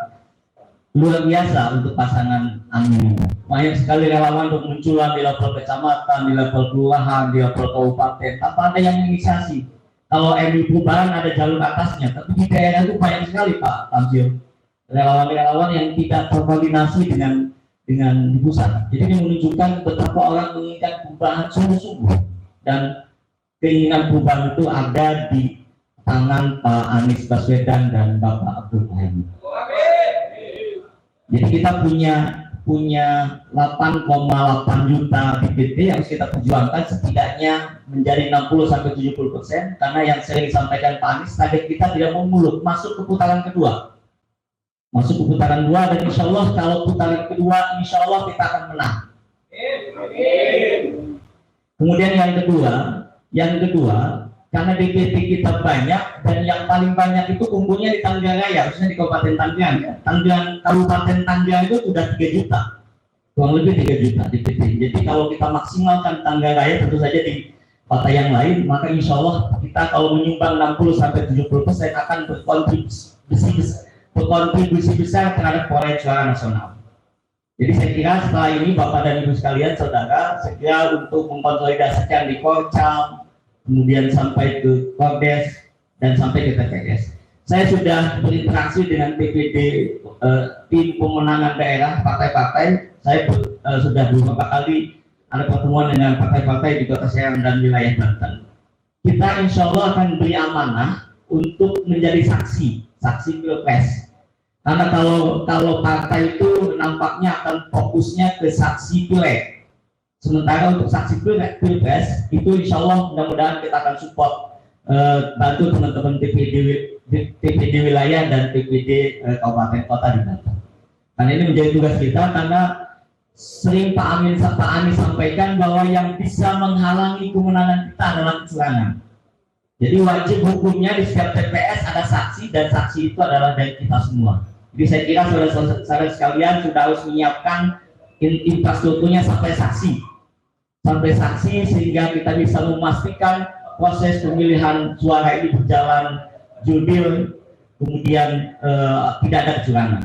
Luar biasa untuk pasangan Amin. Banyak sekali relawan untuk munculan di level kecamatan, di level kelurahan, di level kabupaten. Apa ada yang inisiasi? Kalau MU Perubahan ada jalur atasnya, tapi di daerah itu banyak sekali Pak Tamzil. Relawan-relawan yang tidak terkoordinasi dengan di pusat. Jadi ini menunjukkan betapa orang menginginkan perubahan sungguh-sungguh dan keinginan perubahan itu ada di tangan Pak Anies Baswedan dan Bapak Abdul Muhaimin. Jadi kita punya 8,8 juta DPT yang harus kita perjuangkan setidaknya menjadi 60-70%, karena yang sering disampaikan Pak Anies, target kita tidak mau muluk, masuk ke putaran kedua. Masuk ke putaran 2 dan insya Allah kalau putaran kedua insya Allah kita akan menang. Kemudian yang kedua karena DPT kita banyak dan yang paling banyak itu kumpulnya di Tanggerang Raya, khususnya di Kabupaten Tanggerang. Kabupaten Tanggerang itu sudah 3 juta, kurang lebih 3 juta DPT. Jadi kalau kita maksimalkan Tanggerang Raya tentu saja di kota yang lain, maka insya Allah kita kalau menyumbang 60-70% akan berkontribusi besar terhadap perolehan suara nasional. Jadi saya kira setelah ini Bapak dan Ibu sekalian, saudara, segera untuk mengkonsolidasikan di Korcam, kemudian sampai ke Kordes, dan sampai ke TPS. Saya sudah berinteraksi dengan PPD tim pemenangan daerah partai-partai. Saya sudah beberapa kali ada pertemuan dengan partai-partai di Kota Serang dan wilayah Banten. Kita insya Allah akan beri amanah untuk menjadi saksi Pilpres. Karena kalau partai itu nampaknya akan fokusnya ke saksi Pileg. Sementara untuk saksi Pilpres itu insya Allah mudah-mudahan kita akan support, bantu teman-teman TPD wilayah dan TPD kabupaten kota di Banten. Karena ini menjadi tugas kita, karena sering Pak Anies sampaikan bahwa yang bisa menghalangi kemenangan kita adalah kecurangan. Jadi wajib hukumnya di setiap TPS ada saksi, dan saksi itu adalah dari kita semua. Jadi saya kira saudara-saudara sekalian sudah harus menyiapkan infrastrukturnya sampai saksi sehingga kita bisa memastikan proses pemilihan suara ini berjalan jurdil, kemudian tidak ada kecurangan.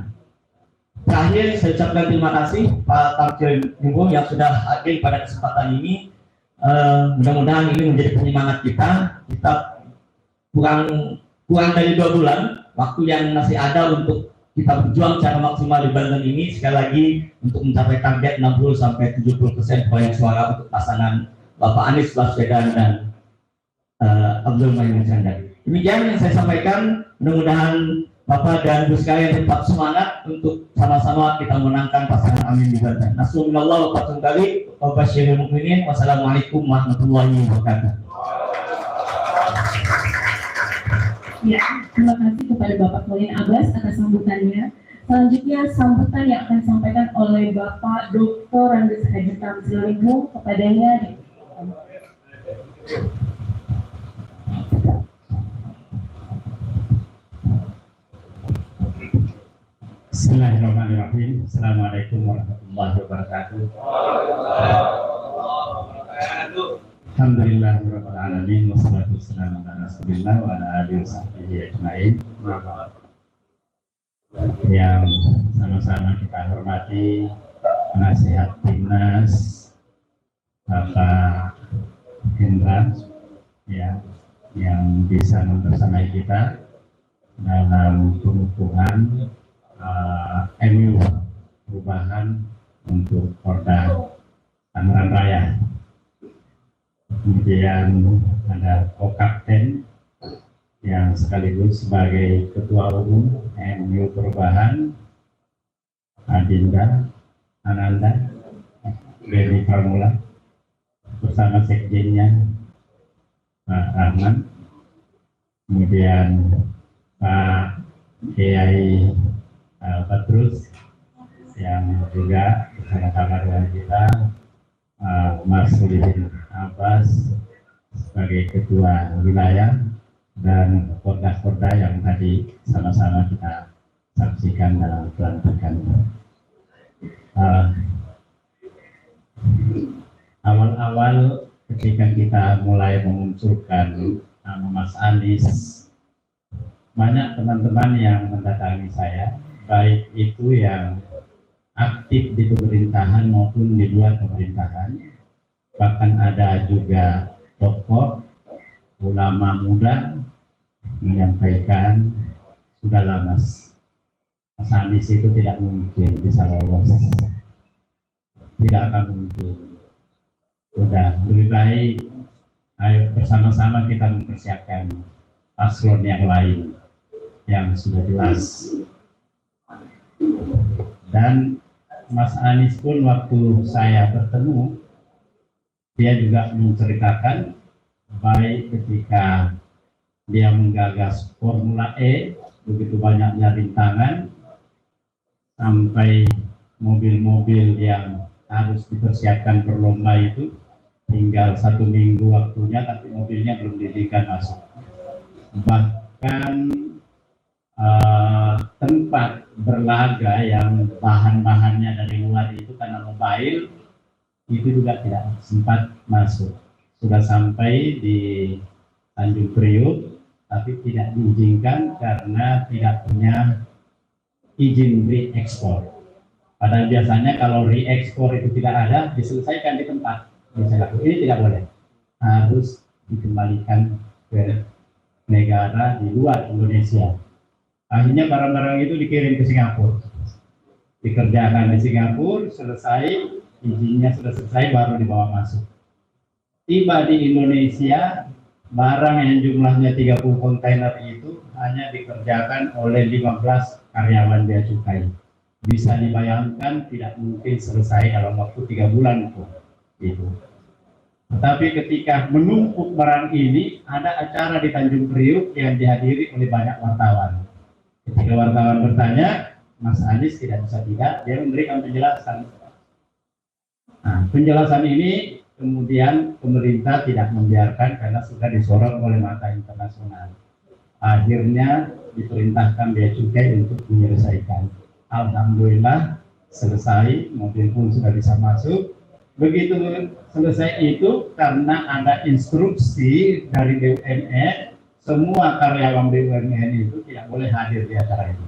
Terakhir saya ucapkan terima kasih Pak Tamzil Jumbo yang sudah hadir pada kesempatan ini. Mudah-mudahan ini menjadi penyemangat kita. Kita kurang dari 2 bulan waktu yang masih ada untuk kita berjuang secara maksimal di Banten ini, sekali lagi untuk mencapai target 60-70% perolehan suara untuk pasangan Bapak Anies Baswedan dan Abdul Muhaimin Iskandar. Demikian yang saya sampaikan. Mudah-mudahan Bapak dan Ibu sekalian tetap semangat untuk sama-sama kita menangkan pasangan Amin di Banten. Nasrullah wa fathul qarib wa basyiril mukminin. Wassalamualaikum warahmatullahi wabarakatuh. Ya, terima kasih kepada Bapak Kolin Abbas atas sambutannya. Selanjutnya sambutan yang akan disampaikan oleh Bapak Dr. Andes Haji Tamzil Jumbo, kepadanya Bismillahirrahmanirrahim. Assalamualaikum warahmatullahi wabarakatuh. Alhamdulillahirabbil alamin wassalatu wassalamu ala rasulillah wa ala alihi washabbihi ajmain. Yang sama-sama kita hormati penasihat Timnas Bapak Hendra ya, yang bisa membersamai kita dalam pengukuhan MU perubahan untuk Porda Tangerang Raya. Kemudian ada Kopkapten yang sekaligus sebagai Ketua Umum MU Perubahan, Adinda Ananda Beni Formula, bersama sekjennya Pak Rahman, kemudian Pak Kiai Petrus yang juga bersama-sama dengan kita, Mas Sulaiman Abbas sebagai ketua wilayah, dan porda-porda yang tadi sama-sama kita saksikan dalam pelantikan. Awal-awal ketika kita mulai memunculkan nama Mas Anies, banyak teman-teman yang mendatangi saya, baik itu yang aktif di pemerintahan maupun di luar pemerintahan. Bahkan ada juga tokoh ulama muda menyampaikan, sudahlah Mas Anies itu tidak mungkin bisa lolos, tidak akan mungkin. Udah lebih baik ayo bersama-sama kita mempersiapkan paslon yang lain yang sudah jelas. Dan Mas Anies pun waktu saya bertemu, dia juga menceritakan baik ketika dia menggagas Formula E, begitu banyaknya rintangan, sampai mobil-mobil yang harus dipersiapkan berlomba itu tinggal 1 minggu waktunya, tapi mobilnya belum diizinkan masuk. Bahkan tempat berlaga yang bahan-bahannya dari luar itu karena mobile itu juga tidak sempat masuk. Sudah sampai di Tanjung Priuk tapi tidak diizinkan karena tidak punya izin re-ekspor. Padahal biasanya kalau re-ekspor itu tidak ada, diselesaikan di tempat. Misalnya ini tidak boleh, harus dikembalikan ke negara di luar Indonesia. Akhirnya barang-barang itu dikirim ke Singapura, dikerjakan di Singapura, selesai, izinnya sudah selesai, baru dibawa masuk. Tiba di Indonesia, barang yang jumlahnya 30 kontainer itu hanya dikerjakan oleh 15 karyawan bea cukai. Bisa dibayangkan tidak mungkin selesai dalam waktu 3 bulan itu. Tetapi ketika menumpuk barang ini, ada acara di Tanjung Priuk yang dihadiri oleh banyak wartawan. Ketika wartawan bertanya, Mas Anies tidak bisa tidak, dia memberikan penjelasan. Nah, penjelasan ini kemudian pemerintah tidak membiarkan karena sudah disorot oleh mata internasional. Akhirnya diperintahkan bea cukai untuk menyelesaikan. Alhamdulillah selesai, mobil pun sudah bisa masuk. Begitu selesai itu, karena ada instruksi dari BUMN, semua karyawan BUMN itu tidak boleh hadir di acara itu.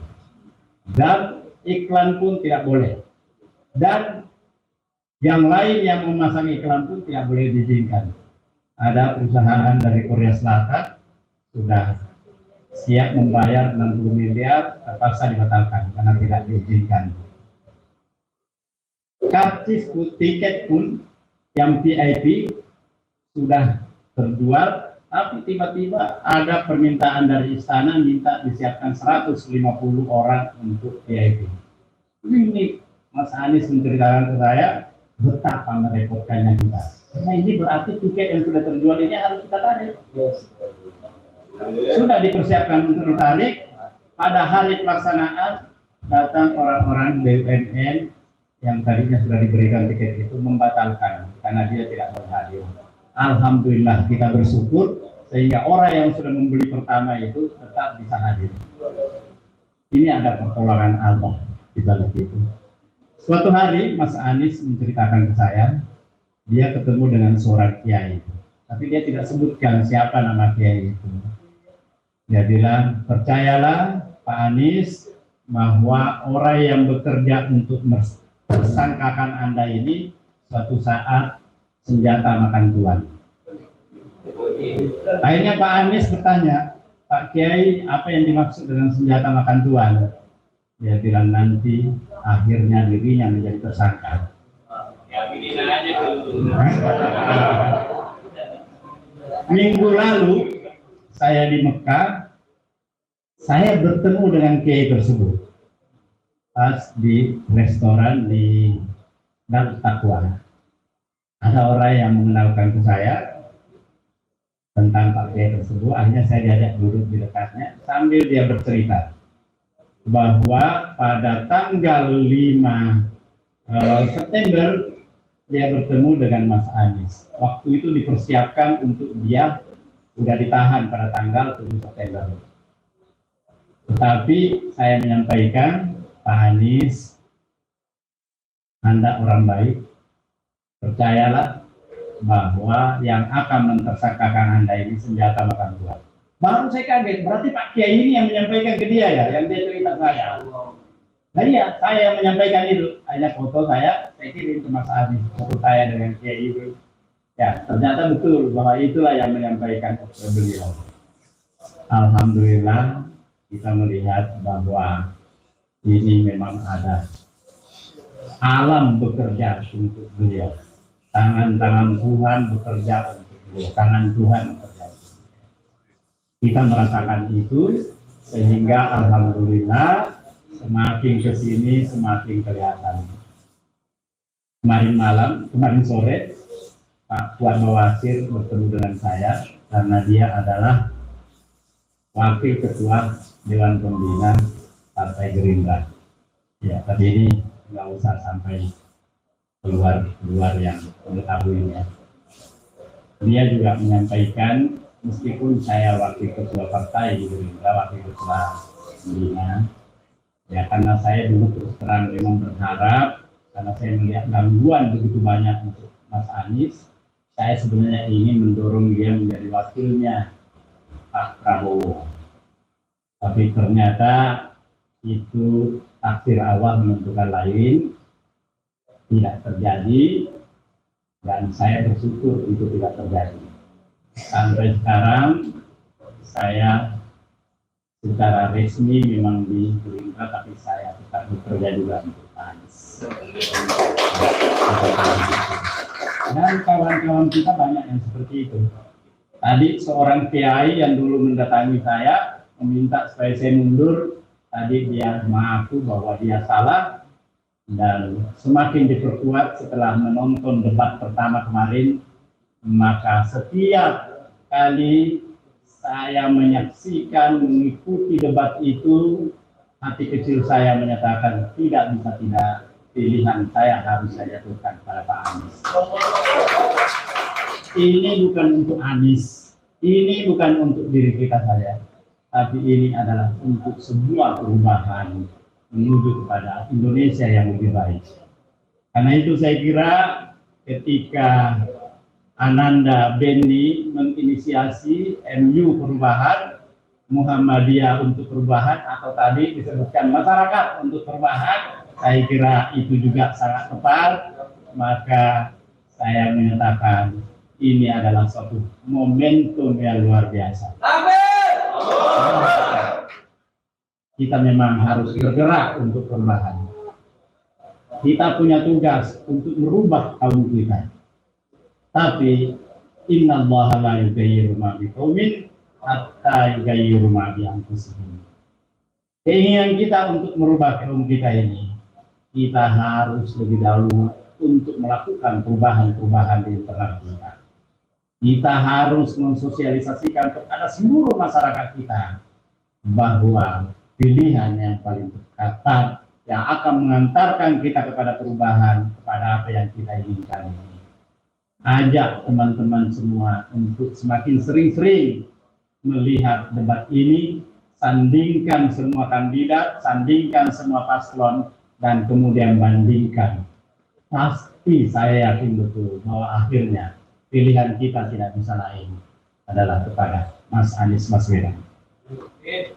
Dan iklan pun tidak boleh. Dan yang lain yang memasang iklan pun tidak boleh diizinkan. Ada perusahaan dari Korea Selatan sudah siap membayar 60 miliar, terpaksa dibatalkan karena tidak diizinkan. Karcis tiket pun yang VIP sudah terjual, tapi tiba-tiba ada permintaan dari istana minta disiapkan 150 orang untuk VIP. Ini Mas Anies menceritakan ke saya betapa merepotkannya kita. Karena ini berarti tiket yang sudah terjual ini harus kita tarik. Sudah dipersiapkan untuk ditarik, pada hari pelaksanaan datang orang-orang BUMN yang tadinya sudah diberikan tiket itu membatalkan karena dia tidak mau hadir. Alhamdulillah kita bersyukur sehingga orang yang sudah membeli pertama itu tetap bisa hadir. Ini ada pertolongan Allah di balik itu. Suatu hari Mas Anies menceritakan ke saya, dia ketemu dengan seorang kiai, tapi dia tidak sebutkan siapa nama kiai itu. Dia bilang, percayalah Pak Anies bahwa orang yang bekerja untuk tersangkakan Anda ini suatu saat senjata makan tuan. Akhirnya Pak Anies bertanya, Pak Kiai, apa yang dimaksud dengan senjata makan tuan? Dia bilang nanti akhirnya dirinya menjadi tersangka. Minggu lalu saya di Mekah, saya bertemu dengan Kiai tersebut pas di restoran di Darut Taqwa. Ada orang yang mengenalkan ke saya tentang Pak Kiai tersebut. Akhirnya saya diajak duduk di dekatnya sambil dia bercerita bahwa pada tanggal 5 September dia bertemu dengan Mas Anies. Waktu itu dipersiapkan untuk dia sudah ditahan pada tanggal 7 September. Tetapi saya menyampaikan, Pak Anies, Anda orang baik, percayalah bahwa yang akan mentersangkakan Anda ini senjata makan tuan. Baru saya kaget, berarti Pak Kiai ini yang menyampaikan ke dia ya, yang dia cerita saya. Nah iya, saya yang menyampaikan itu. Hanya foto saya kirim ke Mas Anies, foto saya dengan Kiai itu. Ya, ternyata betul bahwa itulah yang menyampaikan ke beliau. Alhamdulillah kita melihat bahwa ini memang ada alam bekerja untuk beliau. Tangan-tangan Tuhan bekerja untuk beliau. Tangan Tuhan bekerja. Kita merasakan itu sehingga alhamdulillah semakin kesini semakin kelihatan. Kemarin sore Pak Puan Bawasir bertemu dengan saya karena dia adalah Wakil Ketua Dewan Pembina Partai Gerindra. Ya, tapi ini nggak usah sampai keluar yang mengetahuinya. Dia juga menyampaikan, meskipun saya Wakil Ketua Partai Gerindra, Wakil Ketua Pembina, ya karena saya dulu terus terang memang berharap, karena saya melihat gangguan begitu banyak untuk Mas Anies, saya sebenarnya ingin mendorong dia menjadi wakilnya Pak Prabowo. Tapi ternyata itu takdir Allah menentukan lain, tidak terjadi, dan saya bersyukur itu tidak terjadi. Sampai sekarang saya secara resmi memang di Gerindra, tapi saya tetap bekerja juga untuk Anies. Dan kawan-kawan kita banyak yang seperti itu. Tadi seorang kiai yang dulu mendatangi saya meminta supaya saya mundur. Tadi dia mengaku bahwa dia salah, dan semakin diperkuat setelah menonton debat pertama kemarin. Maka setiap kali saya menyaksikan, mengikuti debat itu, hati kecil saya menyatakan tidak bisa tidak, pilihan saya harus saya jatuhkan pada Pak Anies. Ini bukan untuk Anies, ini bukan untuk diri kita saja, tapi ini adalah untuk sebuah perubahan menuju kepada Indonesia yang lebih baik. Karena itu saya kira ketika Ananda Beni menginisiasi MU Perubahan, Muhammadiyah untuk Perubahan, atau tadi disebutkan masyarakat untuk perubahan, saya kira itu juga sangat tepat. Maka saya menyatakan ini adalah suatu momentum yang luar biasa. Kita memang harus bergerak untuk perubahan. Kita punya tugas untuk merubah kaum kita. Tapi innallaha la yughayyiru ma biqaumin hatta yughayyiru ma bi anfusihim. Keinginan kita untuk merubah kaum kita ini, kita harus lebih dahulu untuk melakukan perubahan-perubahan di internal kita. Kita harus mensosialisasikan kepada seluruh masyarakat kita bahwa pilihan yang paling tepat yang akan mengantarkan kita kepada perubahan, kepada apa yang kita inginkan ini. Ajak teman-teman semua untuk semakin sering-sering melihat debat ini, sandingkan semua kandidat, sandingkan semua paslon, dan kemudian bandingkan. Pasti saya yakin betul bahwa akhirnya pilihan kita tidak bisa lain adalah kepada Mas Anies Baswedan.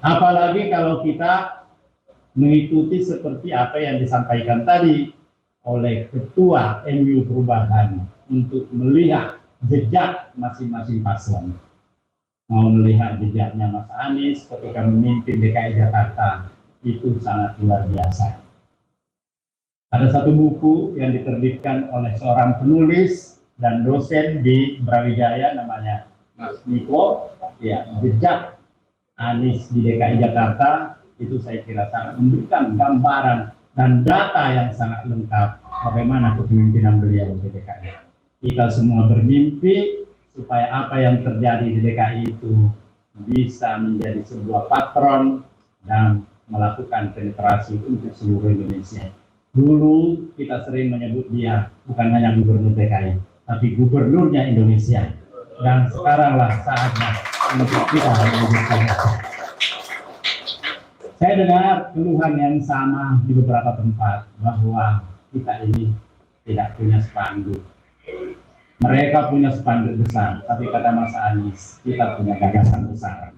Apalagi kalau kita mengikuti seperti apa yang disampaikan tadi oleh Ketua MU Perubahan, untuk melihat jejak masing-masing paslon. Mau melihat jejaknya Mas Anies ketika memimpin DKI Jakarta, itu sangat luar biasa. Ada satu buku yang diterbitkan oleh seorang penulis dan dosen di Brawijaya, namanya Mas Niko, ya, jejak Anies di DKI Jakarta, itu saya kira sangat memberikan gambaran dan data yang sangat lengkap bagaimana kepemimpinan beliau di DKI. Kita semua bermimpi supaya apa yang terjadi di DKI itu bisa menjadi sebuah patron dan melakukan penetrasi untuk seluruh Indonesia. Dulu kita sering menyebut dia bukan hanya gubernur DKI, tapi gubernurnya Indonesia. Dan sekaranglah saatnya untuk kita mewujudkan. Saya dengar keluhan yang sama di beberapa tempat bahwa kita ini tidak punya spanduk. Mereka punya spanduk besar, tapi kata Mas Anies, kita punya gagasan besar.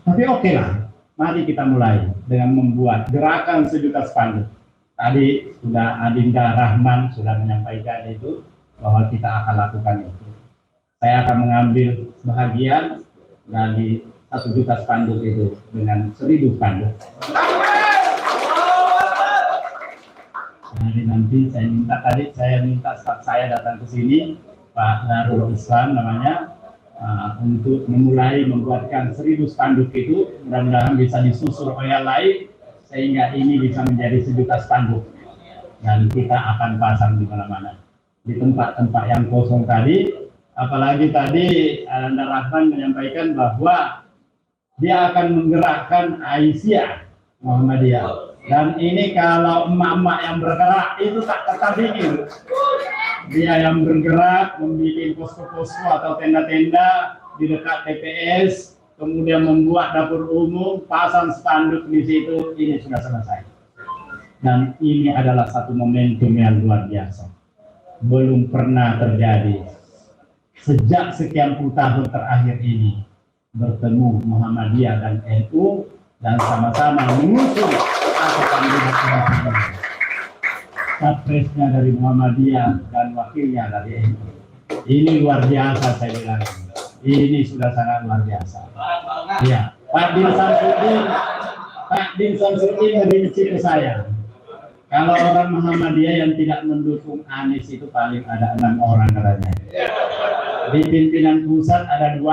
Tapi oke lah, mari kita mulai dengan membuat gerakan 1 juta spanduk. Tadi sudah Adinda Rahman sudah menyampaikan itu, bahwa kita akan lakukan itu. Saya akan mengambil bahagian dari 1 juta spanduk itu dengan 1.000 spanduk. Jadi nanti saya minta staf saya datang ke sini, Pak Darul Islam namanya, untuk memulai membuatkan 1.000 spanduk itu. Mudah-mudahan bisa disusul oleh yang lain sehingga ini bisa menjadi 1 juta spanduk, dan kita akan pasang di mana-mana di tempat-tempat yang kosong tadi. Apalagi tadi Anda Rahman menyampaikan bahwa dia akan menggerakkan Aisyah Muhammadiyah. Dan ini kalau emak-emak yang bergerak itu tak tertandingi. Dia yang bergerak membikin posko-posko atau tenda-tenda di dekat TPS, kemudian membuat dapur umum, pasang spanduk di situ, ini sudah selesai. Dan ini adalah satu momentum yang luar biasa. Belum pernah terjadi sejak sekian puluh tahun terakhir ini, bertemu Muhammadiyah dan NU dan sama-sama mengusung atau kandidat capresnya dari Muhammadiyah dan wakilnya dari NU. Ini luar biasa saya bilang. Ini sudah sangat luar biasa. Iya, Pak Din Samsudin lebih kecil ke saya. Kalau orang Muhammadiyah yang tidak mendukung Anies itu paling ada 6 orang katanya. Di pimpinan pusat ada 2,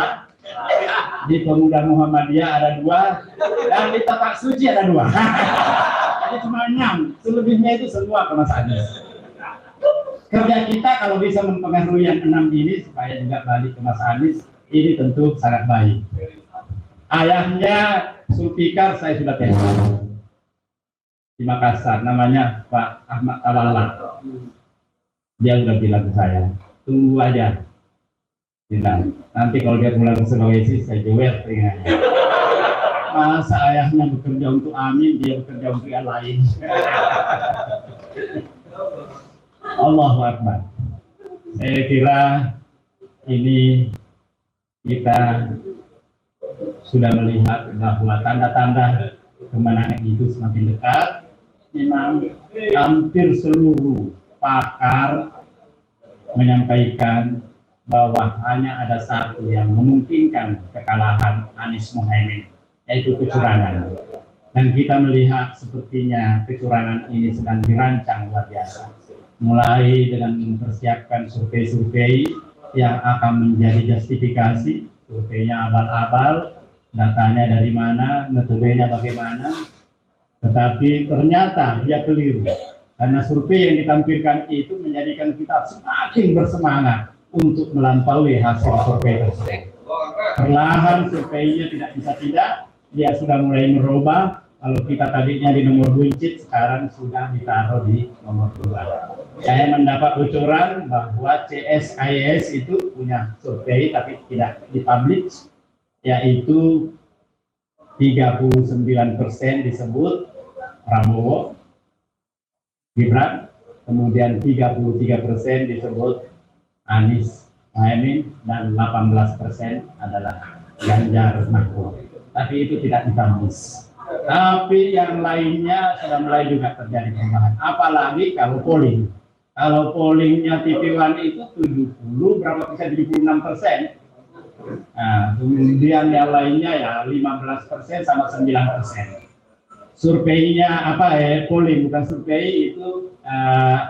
di pemuda Muhammadiyah ada 2, dan di tapak suci ada 2. Jadi cuma 6, selebihnya itu semua ke Mas Anies. Kerja kita kalau bisa mempengaruhi yang 6 ini supaya juga balik ke Mas Anies, ini tentu sangat baik. Ayahnya Sulfikar saya sudah telepon di Makassar, namanya Pak Ahmad Tawalla. Dia udah bilang ke saya, tunggu aja. Bilang, nanti kalau dia pulang ke Sulawesi, saya jual ringannya. Masa ayahnya bekerja untuk Amin, dia bekerja untuk yang lain. Allahu Akbar. Saya kira ini kita sudah melihat bahwa tanda-tanda kemenangan itu semakin dekat. Memang hampir seluruh pakar menyampaikan bahwa hanya ada satu yang memungkinkan kekalahan Anies Mohaimin, yaitu kecurangan. Dan kita melihat sepertinya kecurangan ini sedang dirancang luar biasa. Mulai dengan mempersiapkan survei-survei yang akan menjadi justifikasi, surveinya abal-abal, datanya dari mana, metodenya bagaimana, tetapi ternyata dia keliru. Karena survei yang ditampilkan itu menjadikan kita semakin bersemangat untuk melampaui hasil survei tersebut. Perlahan surveinya tidak, dia sudah mulai merubah. Kalau kita tadinya di nomor buncit, sekarang sudah ditaruh di nomor 2. Saya mendapat bocoran bahwa CSIS itu punya survei tapi tidak dipublish, yaitu 39% disebut Prabowo, Gibran, kemudian 33% disebut Anies Mohaimin, dan 18% adalah Ganjar Mahfud. Tapi itu tidak dipublish. Tapi yang lainnya sudah mulai juga terjadi perubahan. Apalagi kalau polling. Kalau pollingnya TV One itu 70, berapa persen? 76%. Nah, kemudian yang lainnya ya 15% sama 9%. Surveinya polling bukan survei itu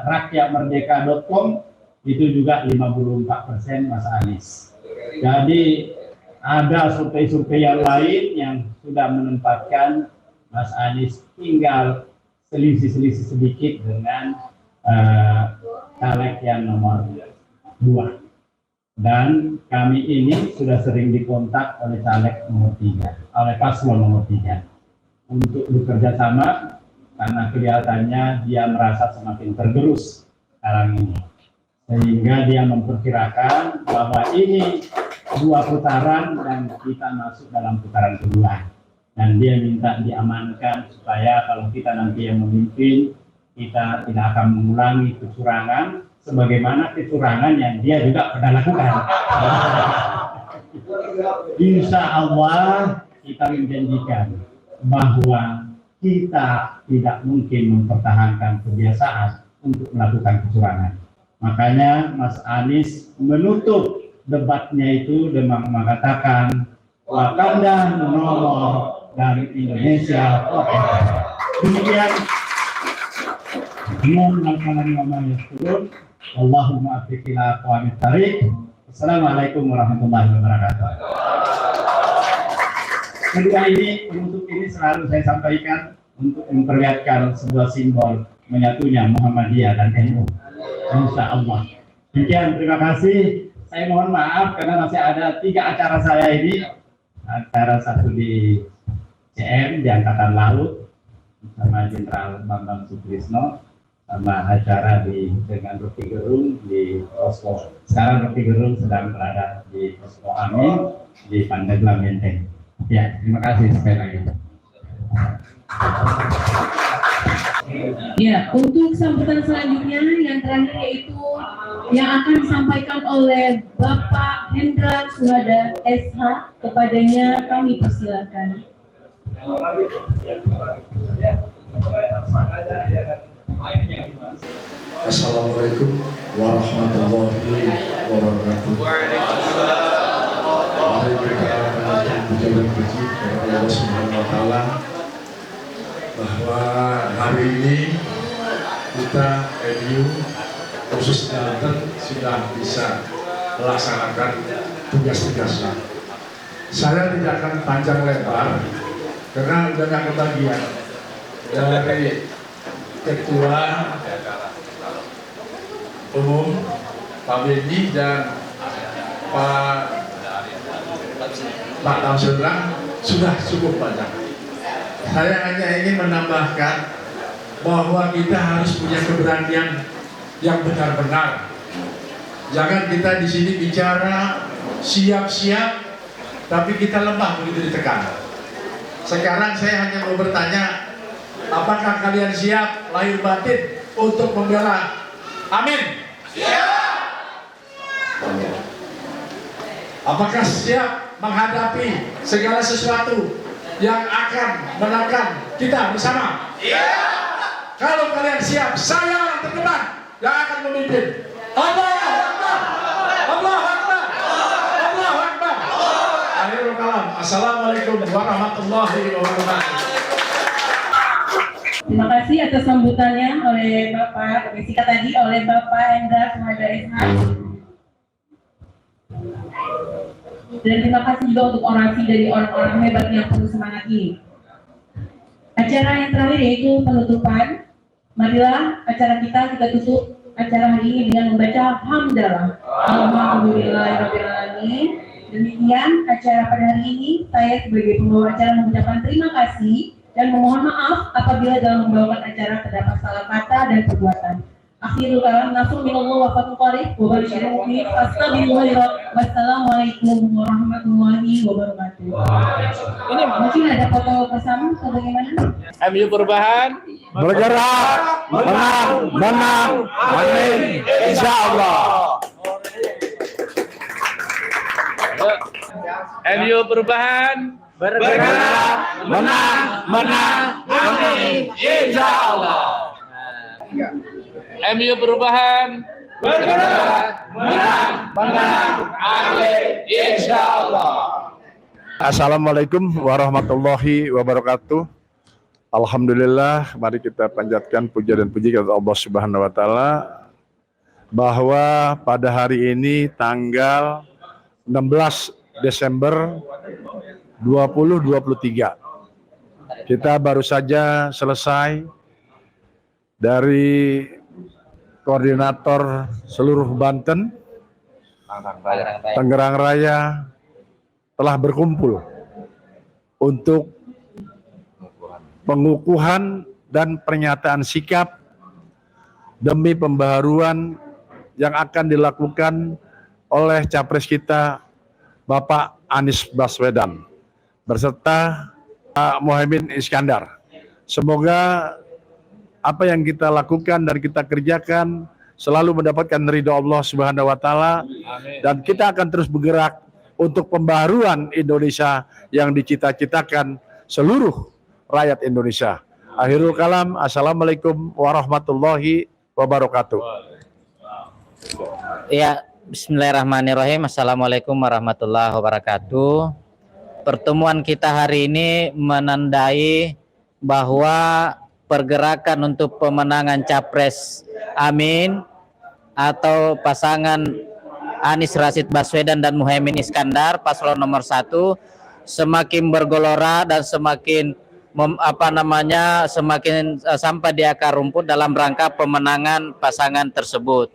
rakyatmerdeka.com itu juga 54% Mas Anies. Jadi ada survei-survei yang lain yang sudah menempatkan Mas Anies tinggal selisih-selisih sedikit dengan caleg yang nomor 2. Dan kami ini sudah sering dikontak oleh caleg nomor 3, oleh paslon nomor 3 untuk bekerja sama, karena kelihatannya dia merasa semakin tergerus sekarang ini, sehingga dia memperkirakan bahwa ini 2 putaran dan kita masuk dalam putaran kedua, dan dia minta diamankan supaya kalau kita nanti yang memimpin, kita tidak akan mengulangi kecurangan sebagaimana kecurangan yang dia juga pernah lakukan. Insya Allah kita menjanjikan bahwa kita tidak mungkin mempertahankan kebiasaan untuk melakukan kecurangan. Makanya Mas Anies menutup debatnya itu dengan mengatakan Wakanda nomor dari Indonesia. Demikian. Allahumma afiqina aqwamit tariq. Assalamualaikum warahmatullahi wabarakatuh. Kedua ini, untuk ini selalu saya sampaikan untuk memperlihatkan sebuah simbol menyatunya Muhammadiyah dan NU. Insya Allah. Demikian, terima kasih. Saya mohon maaf karena masih ada 3 acara saya ini. Acara satu di CM, di Angkatan Laut, sama Jenderal Bambang Sutrisno, sama acara dengan Rocky Gerung di Posko. Sekarang Rocky Gerung sedang berada di Posko Amin di Pandeglang Menteng. Ya, terima kasih sekali lagi. Ya, untuk sambutan selanjutnya yang terakhir yaitu yang akan disampaikan oleh Bapak Hendra Suhada SH, kepadanya kami persilakan. Assalamualaikum warahmatullahi wabarakatuh. Mari kita panjatkan puja dan puji kepada Allah Subhanahu wa taala bahwa hari ini kita MU khususnya Banten sudah bisa melaksanakan tugas-tugasnya. Saya tidak akan panjang lebar karena udah nggak kebagian dari Ketua Umum Pak Benny dan Pak Tamsudra sudah cukup banyak. Saya hanya ingin menambahkan bahwa kita harus punya keberanian yang benar-benar. Jangan kita di sini bicara siap-siap, tapi kita lemah begitu ditekan. Sekarang saya hanya mau bertanya, apakah kalian siap lahir batin untuk membela Amin? Siap. Apakah siap menghadapi segala sesuatu yang akan menekan kita bersama? Siap. Kalau kalian siap, saya orang terdepan yang akan memimpin. Allahu Akbar. Allahu Akbar. Allahu Akbar. Akhirul kalam. Assalamualaikum warahmatullahi wabarakatuh. Terima kasih atas sambutannya oleh Bapak, singkat tadi oleh Bapak Hendra Suhada SH. Dan terima kasih juga untuk orasi dari orang-orang hebat yang penuh semangat ini. Acara yang terakhir yaitu penutupan. Marilah acara kita tutup acara hari ini dengan membaca hamdalah. Alhamdulillahirrahmanirrahim. Demikian acara pada hari ini. Saya sebagai pembawa acara mengucapkan terima kasih dan memohon maaf apabila dalam membawakan acara terdapat salah kata dan perbuatan. Akhirul kalam, nasrul minallah wa fathul qarib wa basyiril mu'minin. Wassalamualaikum warahmatullahi wabarakatuh. Ini mungkin ada foto bersama atau bagaimana? MU Perubahan Bergerak, menang, amin, insya Allah. MU Perubahan Bergerak, menang, amin, insya Allah. MU Perubahan Bergerak, menang, amin, insya Allah. Assalamualaikum warahmatullahi wabarakatuh. Alhamdulillah, mari kita panjatkan puja dan puji kepada Allah Subhanahu wa taala bahwa pada hari ini tanggal 16 Desember 2023 kita baru saja selesai dari koordinator seluruh Banten, Tangerang Raya telah berkumpul untuk pengukuhan dan pernyataan sikap demi pembaharuan yang akan dilakukan oleh capres kita Bapak Anies Baswedan beserta Pak Muhaimin Iskandar. Semoga apa yang kita lakukan dan kita kerjakan selalu mendapatkan ridho Allah Subhanahu wa taala, dan kita akan terus bergerak untuk pembaharuan Indonesia yang dicita-citakan seluruh rakyat Indonesia. Akhirul kalam, assalamualaikum warahmatullahi wabarakatuh. Ya, bismillahirrahmanirrahim. Assalamualaikum warahmatullahi wabarakatuh. Pertemuan kita hari ini menandai bahwa pergerakan untuk pemenangan Capres Amin atau pasangan Anies Rashid Baswedan dan Muhaimin Iskandar paslon nomor 1 semakin bergelora dan semakin semakin sampai di akar rumput dalam rangka pemenangan pasangan tersebut.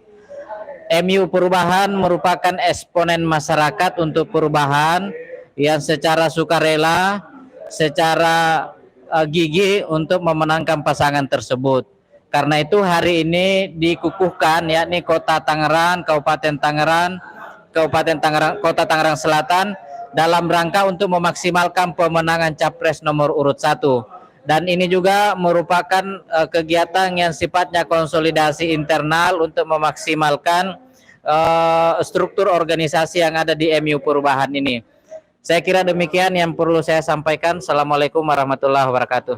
MU Perubahan merupakan eksponen masyarakat untuk perubahan yang secara sukarela, secara gigih untuk memenangkan pasangan tersebut. Karena itu hari ini dikukuhkan yakni Kota Tangerang, Kabupaten Tangerang, Kota Tangerang Selatan dalam rangka untuk memaksimalkan pemenangan Capres nomor urut 1. Dan ini juga merupakan kegiatan yang sifatnya konsolidasi internal untuk memaksimalkan struktur organisasi yang ada di MU Perubahan ini. Saya kira demikian yang perlu saya sampaikan. Assalamualaikum warahmatullahi wabarakatuh.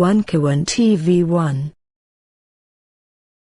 1K1 TV1